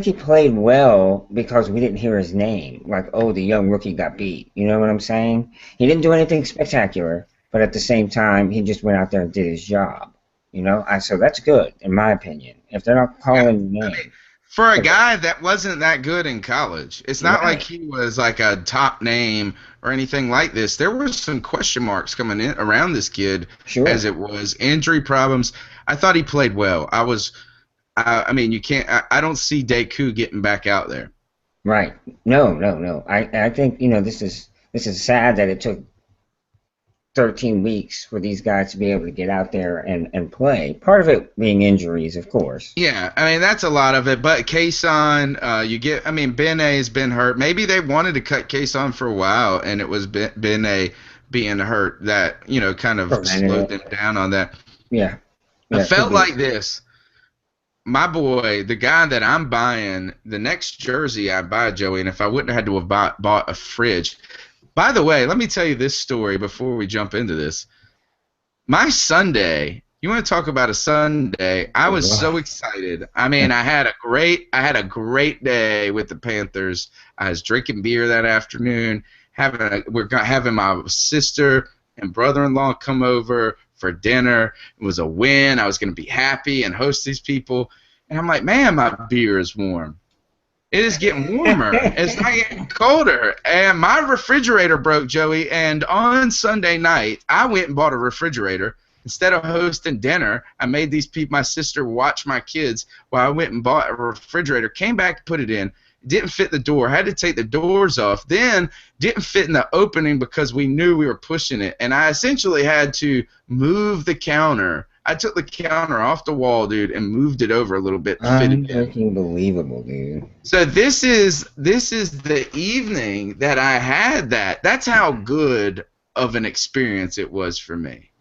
he played well because we didn't hear his name. Like, oh, the young rookie got beat. You know what I'm saying? He didn't do anything spectacular, but at the same time, he just went out there and did his job. So that's good, in my opinion. If they're not calling his name. For a guy that wasn't that good in college, it's not like he was like a top name or anything like this. There were some question marks coming in around this kid as it was. Injury problems. I thought he played well. I mean, you can't. I don't see Deku getting back out there. Right. No. I think this is sad that it took 13 weeks for these guys to be able to get out there and play. Part of it being injuries, of course. Yeah, I mean, that's a lot of it. But Kason, Ben A's been hurt. Maybe they wanted to cut Kason for a while, and it was Ben A being hurt that, kind of slowed them down on that. Yeah. I felt like this. My boy, the guy that I'm buying, the next jersey I buy, Joey, and if I wouldn't have had to have bought a fridge. By the way, let me tell you this story before we jump into this. My Sunday, you want to talk about a Sunday? I was so excited. I mean, I had a great day with the Panthers. I was drinking beer that afternoon. We're having my sister and brother-in-law come over for dinner. It was a win. I was going to be happy and host these people. And I'm like, man, my beer is warm. It is getting warmer. It's not getting colder. And my refrigerator broke, Joey, and on Sunday night, I went and bought a refrigerator. Instead of hosting dinner, I made my sister watch my kids while I went and bought a refrigerator, came back, put it in. Didn't fit the door. Had to take the doors off. Then didn't fit in the opening because we knew we were pushing it. And I essentially had to move the counter. I took the counter off the wall, dude, and moved it over a little bit to fit it in. Unbelievable, dude. So this is the evening that I had that. That's how good of an experience it was for me.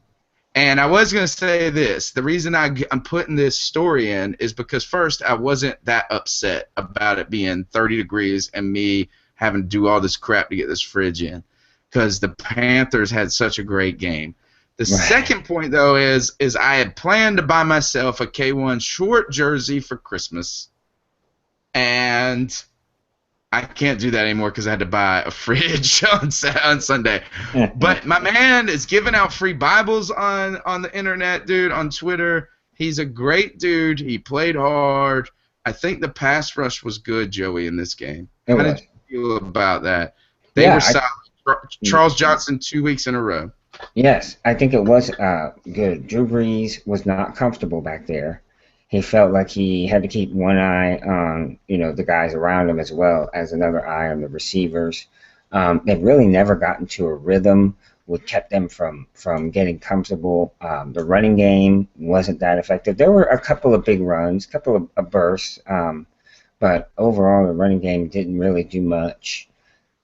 And I was going to say this. The reason I'm putting this story in is because, first, I wasn't that upset about it being 30 degrees and me having to do all this crap to get this fridge in because the Panthers had such a great game. The second point, though, is I had planned to buy myself a K1 short jersey for Christmas, and I can't do that anymore because I had to buy a fridge on Sunday. But my man is giving out free Bibles on the internet, dude, on Twitter. He's a great dude. He played hard. I think the pass rush was good, Joey, in this game. How did you feel about that? They were solid. Charles Johnson 2 weeks in a row. Yes, I think it was good. Drew Brees was not comfortable back there. He felt like he had to keep one eye on, the guys around him as well as another eye on the receivers. They've really never gotten to a rhythm, which kept them from getting comfortable. The running game wasn't that effective. There were a couple of big runs, a couple of bursts, but overall the running game didn't really do much.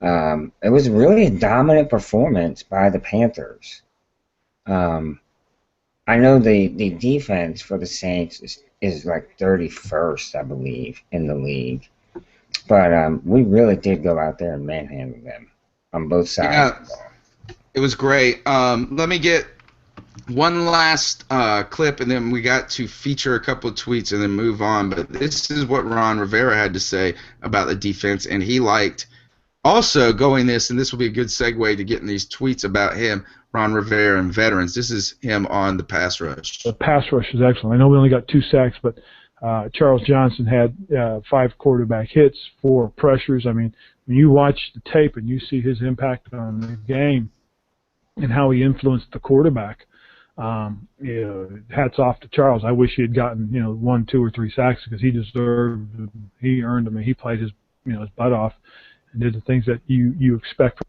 It was really a dominant performance by the Panthers. I know the defense for the Saints is like 31st, I believe, in the league. But we really did go out there and manhandle them on both sides. Yeah, it was great. Let me get one last clip, and then we got to feature a couple of tweets and then move on. But this is what Ron Rivera had to say about the defense, and he liked also going this, and this will be a good segue to getting these tweets about him, Ron Rivera and veterans. This is him on the pass rush. The pass rush is excellent. I know we only got 2 sacks, but Charles Johnson had 5 quarterback hits, 4 pressures. I mean, when you watch the tape and you see his impact on the game and how he influenced the quarterback, hats off to Charles. I wish he had gotten 1, 2, or 3 sacks because he deserved them. He earned them, and he played his his butt off and did the things that you expect.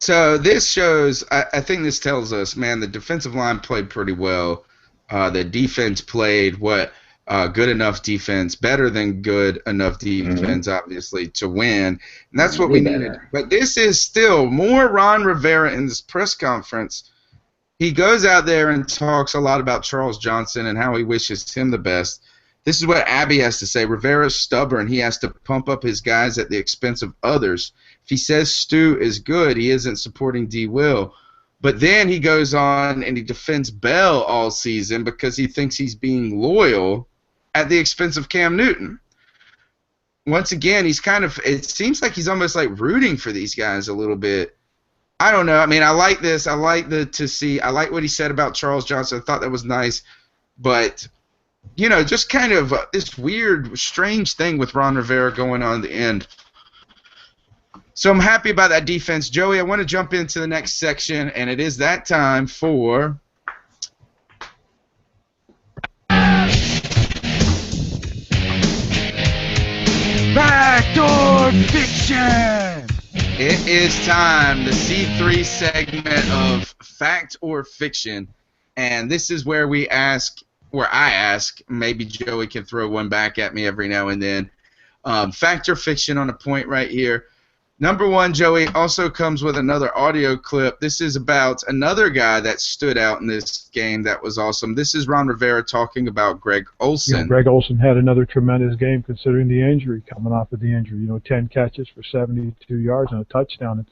So this shows, I think this tells us, man, the defensive line played pretty well. The defense played good enough defense, better than good enough defense, obviously, to win. And that's what we needed. But this is still more Ron Rivera in this press conference. He goes out there and talks a lot about Charles Johnson and how he wishes him the best. This is what Abby has to say. Rivera's stubborn. He has to pump up his guys at the expense of others. If he says Stu is good, he isn't supporting D. Will. But then he goes on and he defends Bell all season because he thinks he's being loyal at the expense of Cam Newton. Once again, it seems like he's almost like rooting for these guys a little bit. I don't know. I mean, I like this. I like what he said about Charles Johnson. I thought that was nice. But, just kind of this weird, strange thing with Ron Rivera going on at the end. So I'm happy about that defense. Joey, I want to jump into the next section, and it is that time for Backdoor Fiction! It is time, the C3 segment of Fact or Fiction. And this is where I ask, maybe Joey can throw one back at me every now and then. Fact or Fiction on a point right here. Number 1, Joey, also comes with another audio clip. This is about another guy that stood out in this game that was awesome. This is Ron Rivera talking about Greg Olsen. Yeah, Greg Olsen had another tremendous game considering the injury, coming off of the injury. 10 catches for 72 yards and a touchdown. And,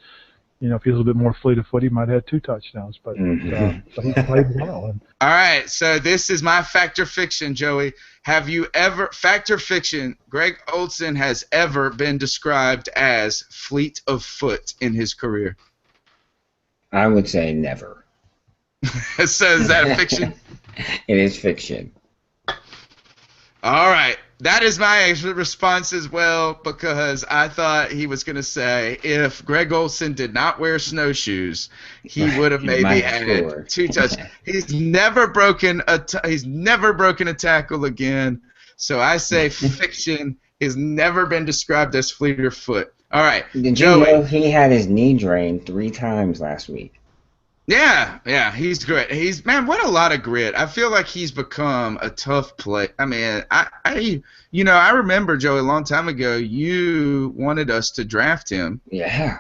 if he's a little bit more fleet of foot, he might have had 2 touchdowns. But he played well. All right, so this is my Fact or Fiction, Joey. Have you ever, Fact or Fiction, Greg Olsen has ever been described as fleet of foot in his career? I would say never. So is that a fiction? It is fiction. All right. That is my response as well, because I thought he was going to say if Greg Olsen did not wear snowshoes, he would have maybe added 2 touchdowns. He's never broken a tackle again. So I say fiction. He's never been described as fleet of foot. All right. Did you know he had his knee drained 3 times last week? Yeah, he's great. Man, what a lot of grit. I feel like he's become a tough player. I mean, I remember, Joey, a long time ago, you wanted us to draft him. Yeah.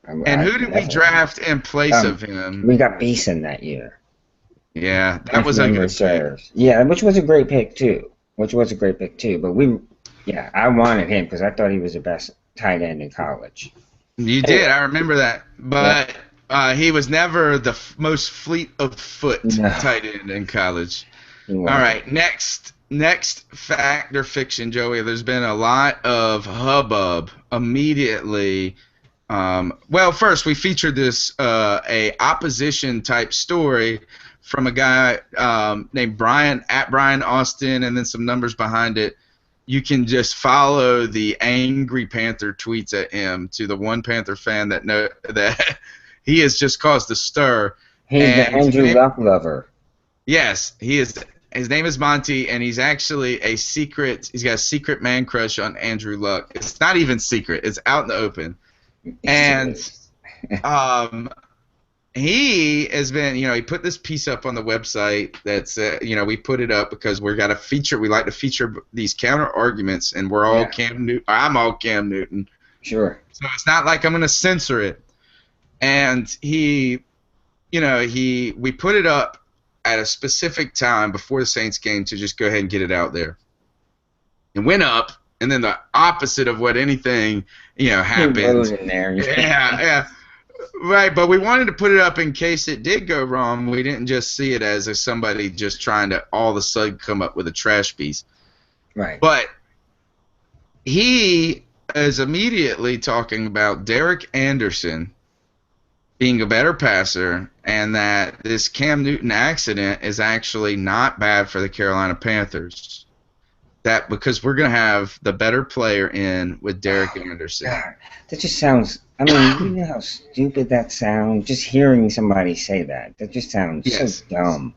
And who did we draft in place of him? We got Beeson that year. Yeah, that was a good pick. Yeah, which was a great pick too. But I wanted him because I thought he was the best tight end in college. You did. I remember that. But... Yeah. He was never the most fleet of foot tight end in college. All right, next fact or fiction, Joey. There's been a lot of hubbub immediately. First we featured this a opposition type story from a guy named Brian Austin, and then some numbers behind it. You can just follow the angry Panther tweets at him to the one Panther fan that he has just caused a stir. He's the Andrew Luck lover. Yes, he is. His name is Monty, and he's actually he's got a secret man crush on Andrew Luck. It's not even secret. It's out in the open. And he has been, he put this piece up on the website that's, we put it up because we like to feature these counter arguments, and we're all Cam Newton. I'm all Cam Newton. Sure. So it's not like I'm going to censor it. And we put it up at a specific time before the Saints game to just go ahead and get it out there. It went up, and then the opposite of what anything happens. In there. Yeah. Right, but we wanted to put it up in case it did go wrong. We didn't just see it as if somebody just trying to all of a sudden come up with a trash piece. Right. But he is immediately talking about Derek Anderson being a better passer and that this Cam Newton accident is actually not bad for the Carolina Panthers. That because we're going to have the better player in with Derek Anderson. God, that just sounds, I mean, you know how stupid that sounds? Just hearing somebody say that. That just sounds so dumb.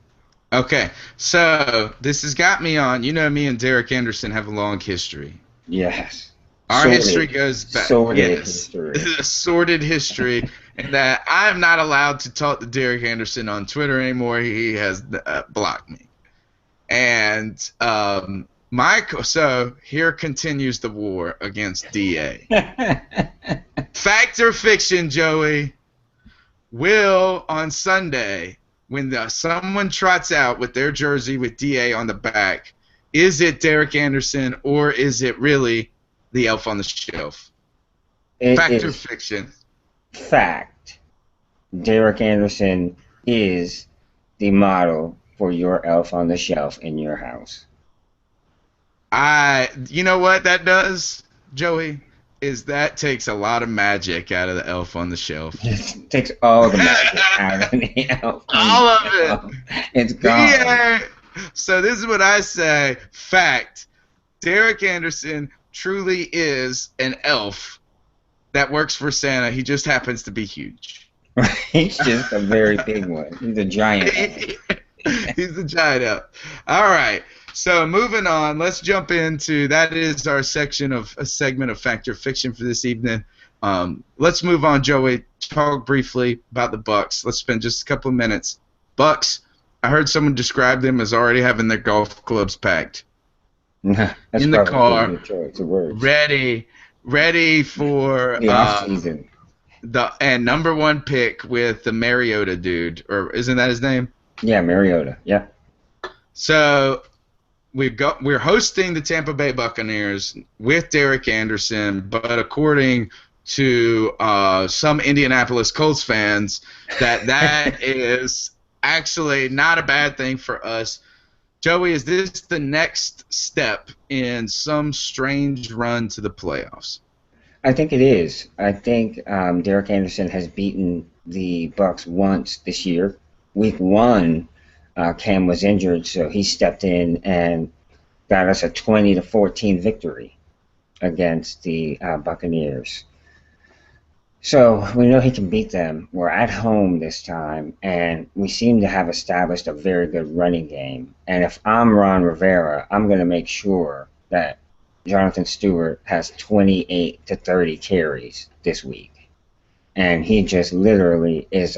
Okay, so this has got me on. You know me and Derek Anderson have a long history. Yes. Our history goes back. Sordid history. A sordid history. And that I'm not allowed to talk to Derek Anderson on Twitter anymore. He has blocked me. And so here continues the war against DA. Fact or fiction, Joey? Will on Sunday, when someone trots out with their jersey with DA on the back, is it Derek Anderson or is it really the elf on the shelf? Fact or fiction? Fact. Derek Anderson is the model for your elf on the shelf in your house. You know what that does, Joey? Is that takes a lot of magic out of the elf on the shelf. It takes all the magic out of the elf. All of it. It's gone. Yeah. So this is what I say. Fact. Derek Anderson truly is an elf that works for Santa. He just happens to be huge. He's just a very big one. He's a giant elf. He's a giant elf. All right. So moving on, let's jump into that is our segment of Fact or Fiction for this evening. Let's move on, Joey. Talk briefly about the Bucks. Let's spend just a couple of minutes. Bucks. I heard someone describe them as already having their golf clubs packed in the car, ready for the off-season. And number one pick with the Mariota dude, or isn't that his name? Yeah, Mariota. Yeah. So we're hosting the Tampa Bay Buccaneers with Derek Anderson, but according to some Indianapolis Colts fans, that is actually not a bad thing for us. Joey, is this the next step in some strange run to the playoffs? I think it is. I think Derek Anderson has beaten the Bucs once this year. Week 1, Cam was injured, so he stepped in and got us a 20-14 victory against the Buccaneers. So we know he can beat them. We're at home this time, and we seem to have established a very good running game. And if I'm Ron Rivera, I'm going to make sure that Jonathan Stewart has 28 to 30 carries this week. And he just literally is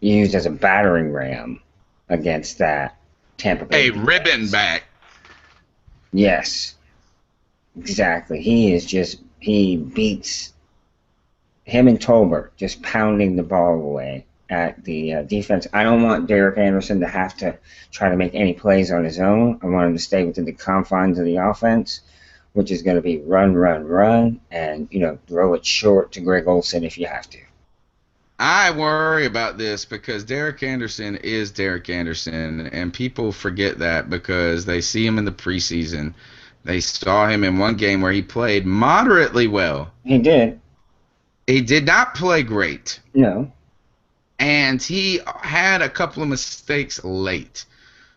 used as a battering ram against that Tampa Bay. A ribbon back. Yes, exactly. He beats him and Tolbert just pounding the ball away at the defense. I don't want Derek Anderson to have to try to make any plays on his own. I want him to stay within the confines of the offense, which is going to be run, and throw it short to Greg Olsen if you have to. I worry about this because Derek Anderson is Derek Anderson, and people forget that because they see him in the preseason. They saw him in one game where he played moderately well. He did. He did not play great. No. And he had a couple of mistakes late.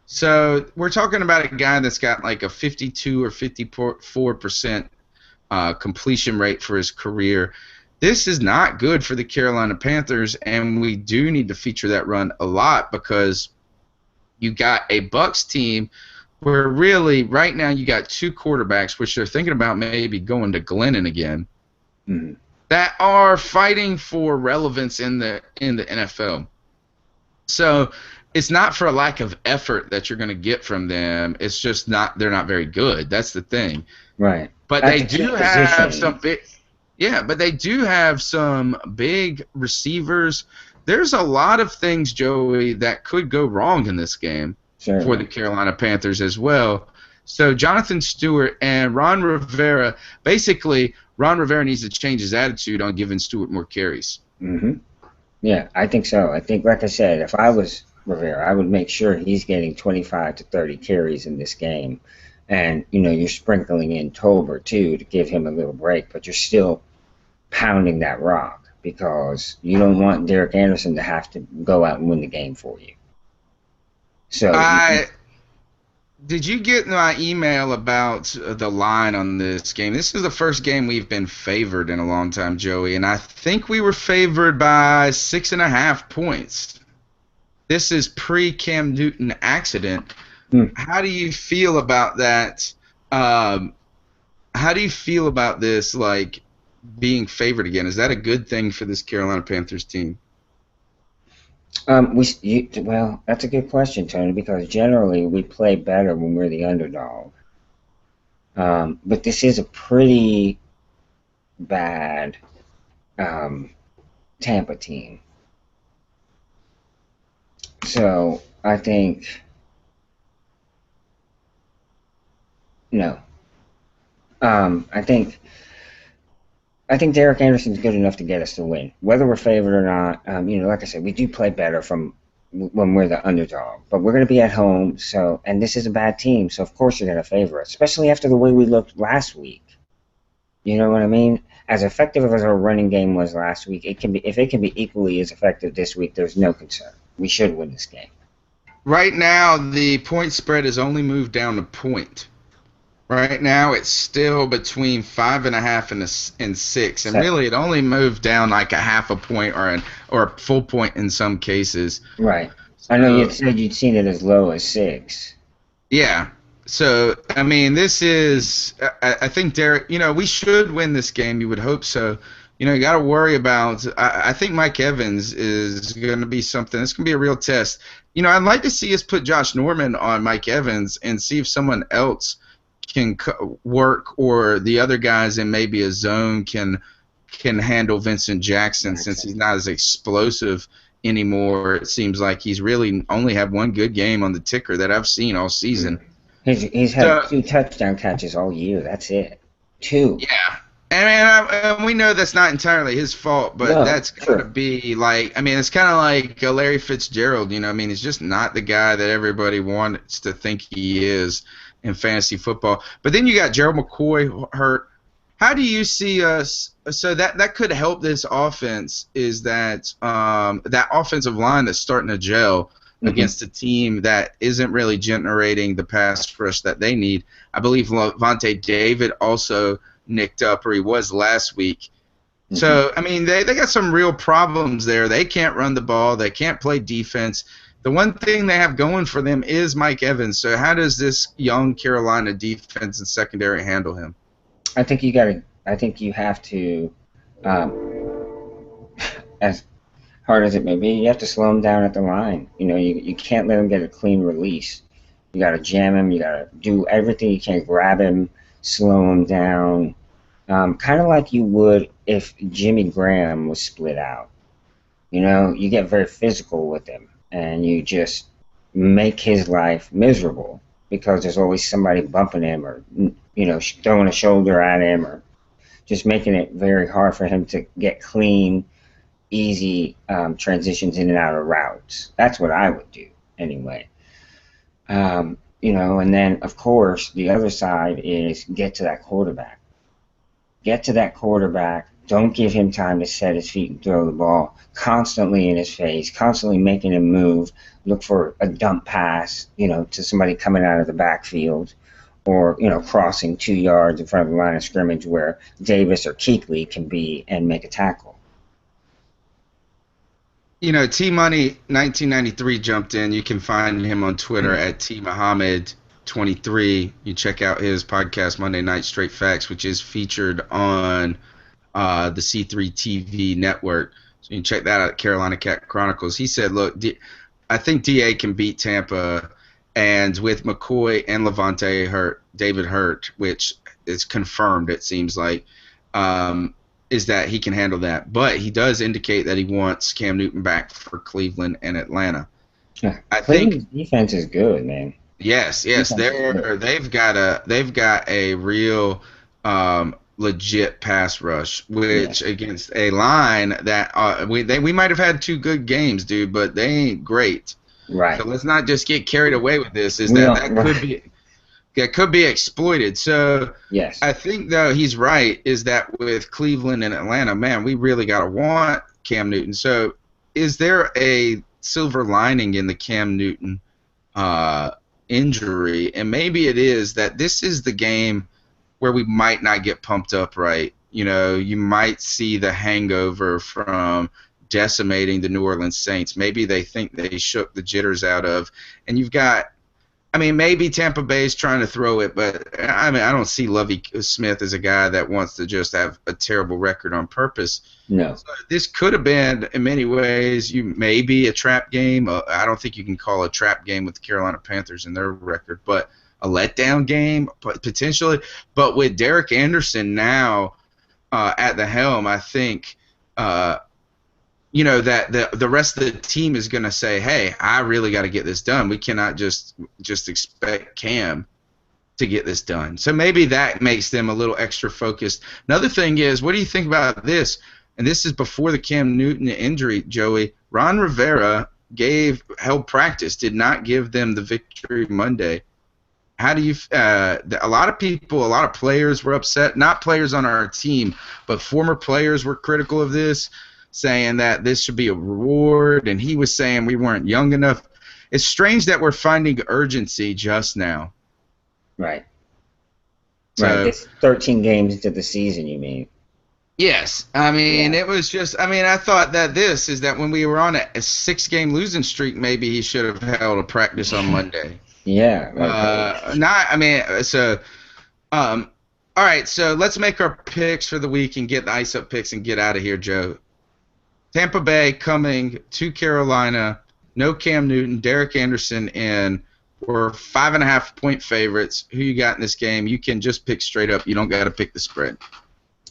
So we're talking about a guy that's got like a 52 or 54% completion rate for his career. This is not good for the Carolina Panthers, and we do need to feature that run a lot because you got a Bucs team where really right now you got two quarterbacks, which they're thinking about maybe going to Glennon again, that are fighting for relevance in the NFL. So it's not for a lack of effort that you're going to get from them. It's just they're not very good. That's the thing. Right. But they do have some big. Yeah, but they do have some big receivers. There's a lot of things, Joey, that could go wrong in this game for the Carolina Panthers as well. So Jonathan Stewart and Ron Rivera, basically, Ron Rivera needs to change his attitude on giving Stewart more carries. Mm-hmm. Yeah, I think so. I think, like I said, if I was Rivera, I would make sure he's getting 25 to 30 carries in this game. And, you're sprinkling in Tolbert, too, to give him a little break, but you're still pounding that rock because you don't want Derek Anderson to have to go out and win the game for you. So did you get my email about the line on this game? This is the first game we've been favored in a long time, Joey, and I think we were favored by 6.5 points. This is pre-Cam Newton accident. How do you feel about that? How do you feel about this, like, being favored again? Is that a good thing for this Carolina Panthers team? Well, that's a good question, Tony, because generally we play better when we're the underdog. But this is a pretty bad Tampa team. So I think no. I think Derek Anderson's good enough to get us to win. Whether we're favored or not, like I said, we do play better from when we're the underdog. But we're going to be at home, and this is a bad team, so of course you're going to favor us, especially after the way we looked last week. You know what I mean? As effective as our running game was last week, if it can be equally as effective this week, there's no concern. We should win this game. Right now, the point spread has only moved down a point. Right now, it's still between 5.5 and 6, and really, it only moved down like a half a point or a full point in some cases. Right. I know you said you'd seen it as low as 6. Yeah. So I mean, this is. I think Derek. We should win this game. You would hope so. You got to worry about. I think Mike Evans is going to be something. It's going to be a real test. I'd like to see us put Josh Norman on Mike Evans and see if someone else can work, or the other guys in maybe a zone can handle Vincent Jackson, since he's not as explosive anymore. It seems like he's really only had one good game on the ticker that I've seen all season. He's had 2 touchdown catches all year. That's it. 2. Yeah. And we know that's not entirely his fault, but that's got to be like, it's kind of like Larry Fitzgerald, he's just not the guy that everybody wants to think he is in fantasy football. But then you got Gerald McCoy hurt. How do you see us? So that could help this offense, is that that offensive line that's starting to gel against a team that isn't really generating the pass rush that they need. I believe Lavonte David also nicked up, or he was last week. So, they got some real problems there. They can't run the ball. They can't play defense. The one thing they have going for them is Mike Evans. So how does this young Carolina defense and secondary handle him? I think you have to, as hard as it may be, you have to slow him down at the line. You can't let him get a clean release. You got to jam him. You got to do everything you can, grab him, slow him down, kind of like you would if Jimmy Graham was split out. You get very physical with him, and you just make his life miserable because there's always somebody bumping him, or throwing a shoulder at him, or just making it very hard for him to get clean, easy transitions in and out of routes. That's what I would do anyway. And then, of course, the other side is get to that quarterback. Get to that quarterback. Don't give him time to set his feet and throw the ball. Constantly in his face, constantly making him move. Look for a dump pass, to somebody coming out of the backfield, or, crossing 2 yards in front of the line of scrimmage where Davis or Kuechly can be and make a tackle. T-Money 1993 jumped in. You can find him on Twitter at TMuhammad23. You check out his podcast, Monday Night Straight Facts, which is featured on the C3 TV network. So you can check that out at Carolina Cat Chronicles. He said, look, I think DA can beat Tampa, and with McCoy and Lavonte David hurt, which is confirmed, it seems like, is that he can handle that. But he does indicate that he wants Cam Newton back for Cleveland and Atlanta. Yeah, Cleveland's defense is good, man. Yes, Defense is good. they've got a real legit pass rush, Yeah, which against a line that we might have had two good games, dude, but they ain't great. So right. let's not just get carried away with this. Is We that don't. Right. that could be exploited? So Yes. I think though he's right. Is that with Cleveland and Atlanta, man, we really gotta want Cam Newton. So is there a silver lining in the Cam Newton uh, injury? And maybe it is that this is the game where we might not get pumped up right. You know, you might see the hangover from decimating the New Orleans Saints. Maybe they think they shook the jitters out of, and you've got. I mean, maybe Tampa Bay's trying to throw it, but I mean, I don't see Lovie Smith as a guy that wants to just have a terrible record on purpose. No. So this could have been, in many ways, maybe a trap game. I don't think you can call a trap game with the Carolina Panthers and their record, but a letdown game potentially. But with Derek Anderson now at the helm, I think that the rest of the team is going to say, "Hey, I really got to get this done. We cannot just expect Cam to get this done." So maybe that makes them a little extra focused. Another thing is, what do you think about this? And this is before the Cam Newton injury, Joey. Ron Rivera held practice, did not give them the victory Monday. How do you? A lot of people, a lot of players were upset. Not players on our team, but former players were critical of this, saying that this should be a reward, and he was saying we weren't young enough. It's strange that we're finding urgency just now. Right. So, Right. It's 13 games into the season, you mean? Yes. I mean, Yeah. it was just, I thought that this is that when we were on a 6-game losing streak, maybe he should have held a practice on Monday. Yeah. All right, so let's make our picks for the week and get the ice up picks and get out of here, Joe. Tampa Bay coming to Carolina, no Cam Newton, Derek Anderson in. We're 5.5-point favorites. Who you got in this game? You can just pick straight up. You don't got to pick the spread.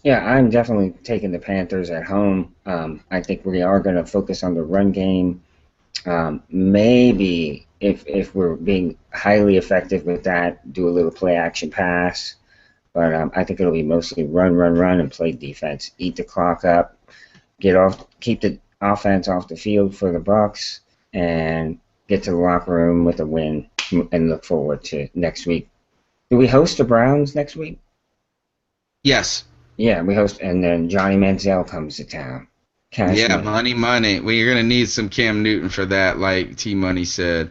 Yeah, I'm definitely taking the Panthers at home. I think we are going to focus on the run game. Maybe if we're being highly effective with that, do a little play action pass. But I think it'll be mostly run, and play defense. Eat the clock up, keep the offense off the field for the Bucs, and get to the locker room with a win and look forward to next week. Do we host the Browns next week? Yes. Yeah, we host, and then Johnny Manziel comes to town. Money. We're going to need some Cam Newton for that, like T-Money said.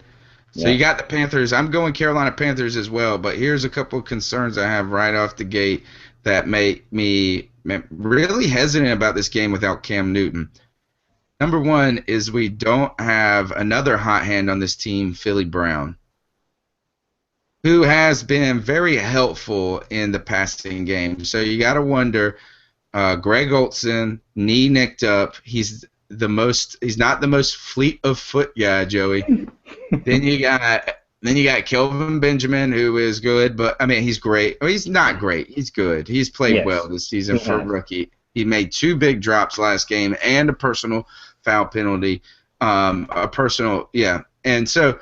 So You got the Panthers. I'm going Carolina Panthers as well, but here's a couple of concerns I have right off the gate that make me really hesitant about this game without Cam Newton. Number one is we don't have another hot hand on this team, Philly Brown, who has been very helpful in the passing game. So you got to wonder, Greg Olsen, knee nicked up. He's not the most fleet of foot guy, Joey. Then you got Kelvin Benjamin, who is good, but I mean he's great. Oh, he's not great. He's good. He's played well this season for a rookie. He made 2 big drops last game and a personal foul penalty. And so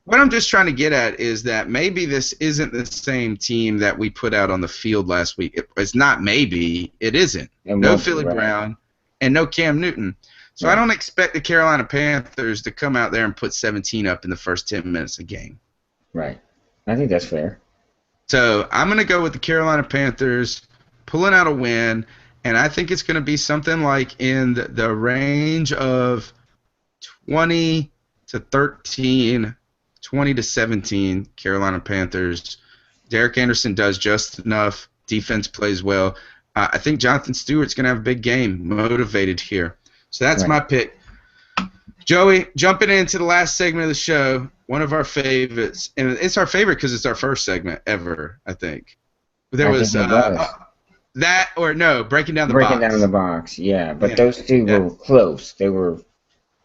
what I'm just trying to get at is that maybe this isn't the same team that we put out on the field last week. It's not maybe. It isn't. No Philly Brown and no Cam Newton. So I don't expect the Carolina Panthers to come out there and put 17 up in the first 10 minutes of the game. Right. I think that's fair. So I'm going to go with the Carolina Panthers pulling out a win, and I think it's going to be something like in the range of 20-13, 20-17, Carolina Panthers. Derek Anderson does just enough. Defense plays well. I think Jonathan Stewart's going to have a big game, motivated here. So that's my pick. Joey, jumping into the last segment of the show, one of our favorites, and it's our favorite because it's our first segment ever, I think. There was breaking down the box. Breaking down the box, yeah. But those two were close. They were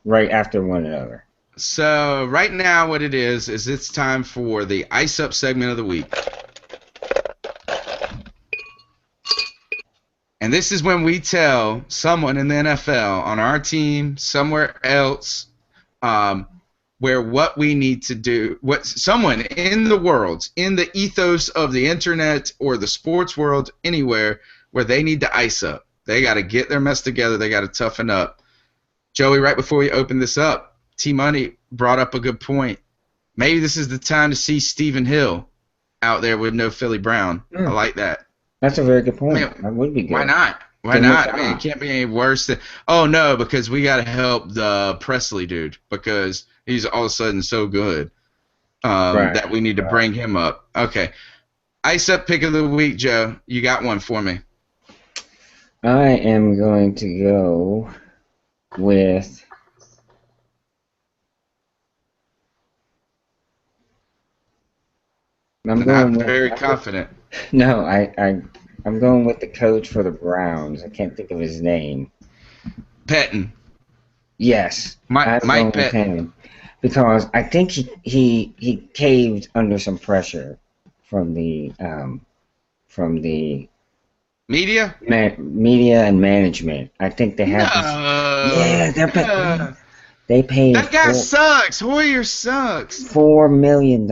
right after one another. So right now what it is it's time for the Ice Up segment of the week. And this is when we tell someone in the NFL, on our team, somewhere else, where what we need to do, what someone in the world, in the ethos of the internet or the sports world, anywhere, where they need to ice up. They got to get their mess together. They got to toughen up. Joey, right before we open this up, T-Money brought up a good point. Maybe this is the time to see Stephen Hill out there with no Philly Brown. I like that. That's a very good point. I mean, that would be good. Why not? Why not? I mean, it can't be any worse than. Oh no, because we got to help the Presley dude because he's all of a sudden so good that we need to bring him up. Okay, ice up pick of the week, Joe. You got one for me? I am going to go with. I'm very confident. No, I'm going with the coach for the Browns. I can't think of his name. Pettin. Yes, Mike Pettin. Because I think he caved under some pressure from the media and management. I think they have they paid that guy sucks. Hoyer sucks. $4 million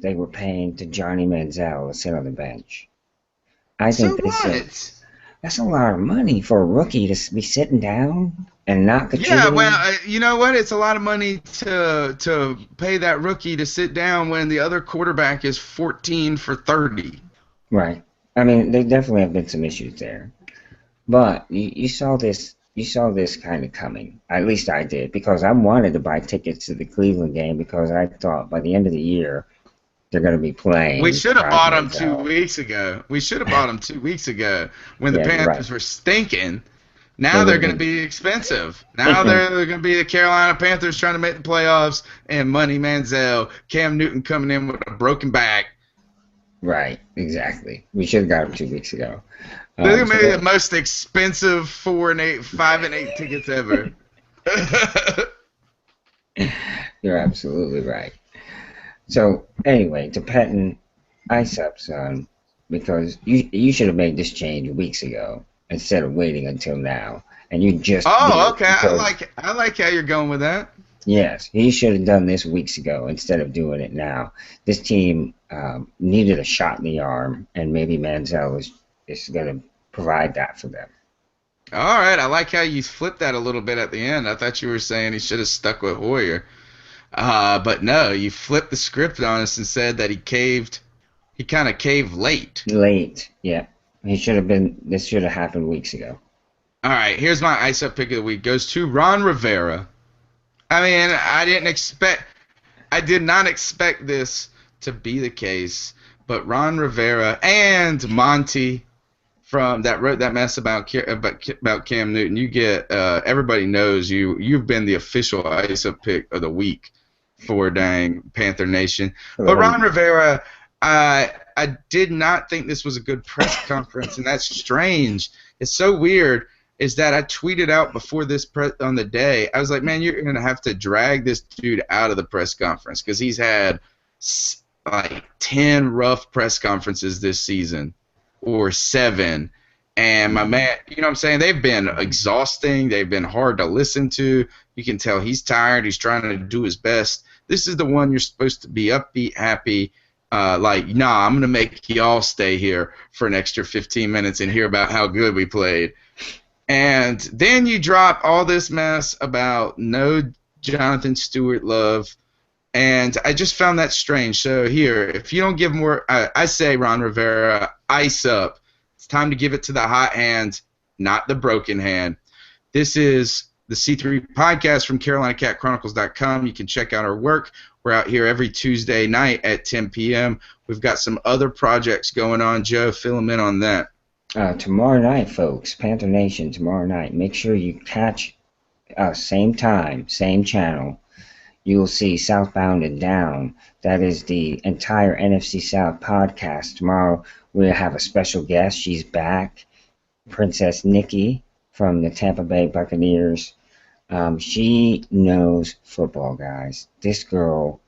they were paying to Johnny Manziel to sit on the bench. I think that's a lot of money for a rookie to be sitting down and not contributing. Yeah, well, you know what? It's a lot of money to pay that rookie to sit down when the other quarterback is 14 for 30. Right. I mean, there definitely have been some issues there, but you saw this. You saw this kind of coming. At least I did, because I wanted to buy tickets to the Cleveland game because I thought by the end of the year they're going to be playing. We should have bought them 2 weeks ago. We should have bought them 2 weeks ago when the Panthers were stinking. Now they're going to be expensive. Now they're going to be the Carolina Panthers trying to make the playoffs, and Money Manziel, Cam Newton coming in with a broken back. Right, exactly. We should have got them 2 weeks ago. They're maybe the most expensive 5 and 8 tickets ever. You're absolutely right. So anyway, to Pettin, ice up, son, because you should have made this change weeks ago instead of waiting until now. And you just okay. I like how you're going with that. Yes, he should have done this weeks ago instead of doing it now. This team needed a shot in the arm, and maybe Manziel is going to provide that for them. All right, I like how you flipped that a little bit at the end. I thought you were saying he should have stuck with Hoyer. But no, you flipped the script on us and said that he caved. He kind of caved late. Late, yeah. This should have happened weeks ago. All right, here's my ice up pick of the week. Goes to Ron Rivera. I mean, I did not expect this to be the case, but Ron Rivera and Monty from that wrote that mess about Cam Newton. You get everybody knows you've been the official ice up pick of the week for dang Panther Nation. But Ron Rivera, I did not think this was a good press conference, and that's strange. It's so weird. Is that I tweeted out before this on the day. I was like, man, you're going to have to drag this dude out of the press conference because he's had like 10 rough press conferences this season or 7. And my man, you know what I'm saying? They've been exhausting. They've been hard to listen to. You can tell he's tired. He's trying to do his best. This is the one you're supposed to be upbeat, happy. I'm going to make y'all stay here for an extra 15 minutes and hear about how good we played. And then you drop all this mess about no Jonathan Stewart love, and I just found that strange. So here, if you don't give more, I say Ron Rivera, ice up. It's time to give it to the hot hand, not the broken hand. This is the C3 podcast from CarolinaCatChronicles.com. You can check out our work. We're out here every Tuesday night at 10 p.m. We've got some other projects going on. Joe, fill them in on that. Tomorrow night, folks, Panther Nation, tomorrow night. Make sure you catch same time, same channel. You will see Southbound and Down. That is the entire NFC South podcast. Tomorrow we'll have a special guest. She's back, Princess Nikki from the Tampa Bay Buccaneers. She knows football, guys. This girl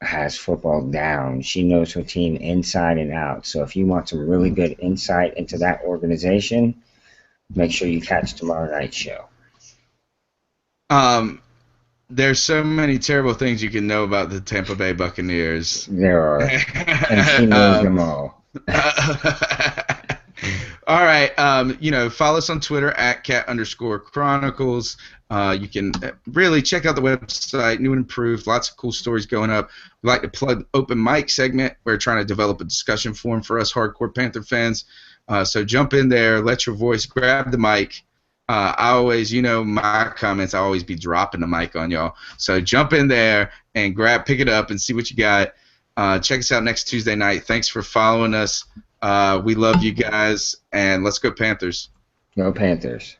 has football down. She knows her team inside and out. So if you want some really good insight into that organization, make sure you catch tomorrow night's show. There's so many terrible things you can know about the Tampa Bay Buccaneers. There are, and he knows them all. All right, follow us on Twitter at @cat_chronicles. You can really check out the website, new and improved, lots of cool stories going up. We like to plug open mic segment. We're trying to develop a discussion forum for us hardcore Panther fans. So jump in there, let your voice, grab the mic. I always, my comments, I always be dropping the mic on y'all. So jump in there and pick it up and see what you got. Check us out next Tuesday night. Thanks for following us. We love you guys, and let's go Panthers. Go Panthers.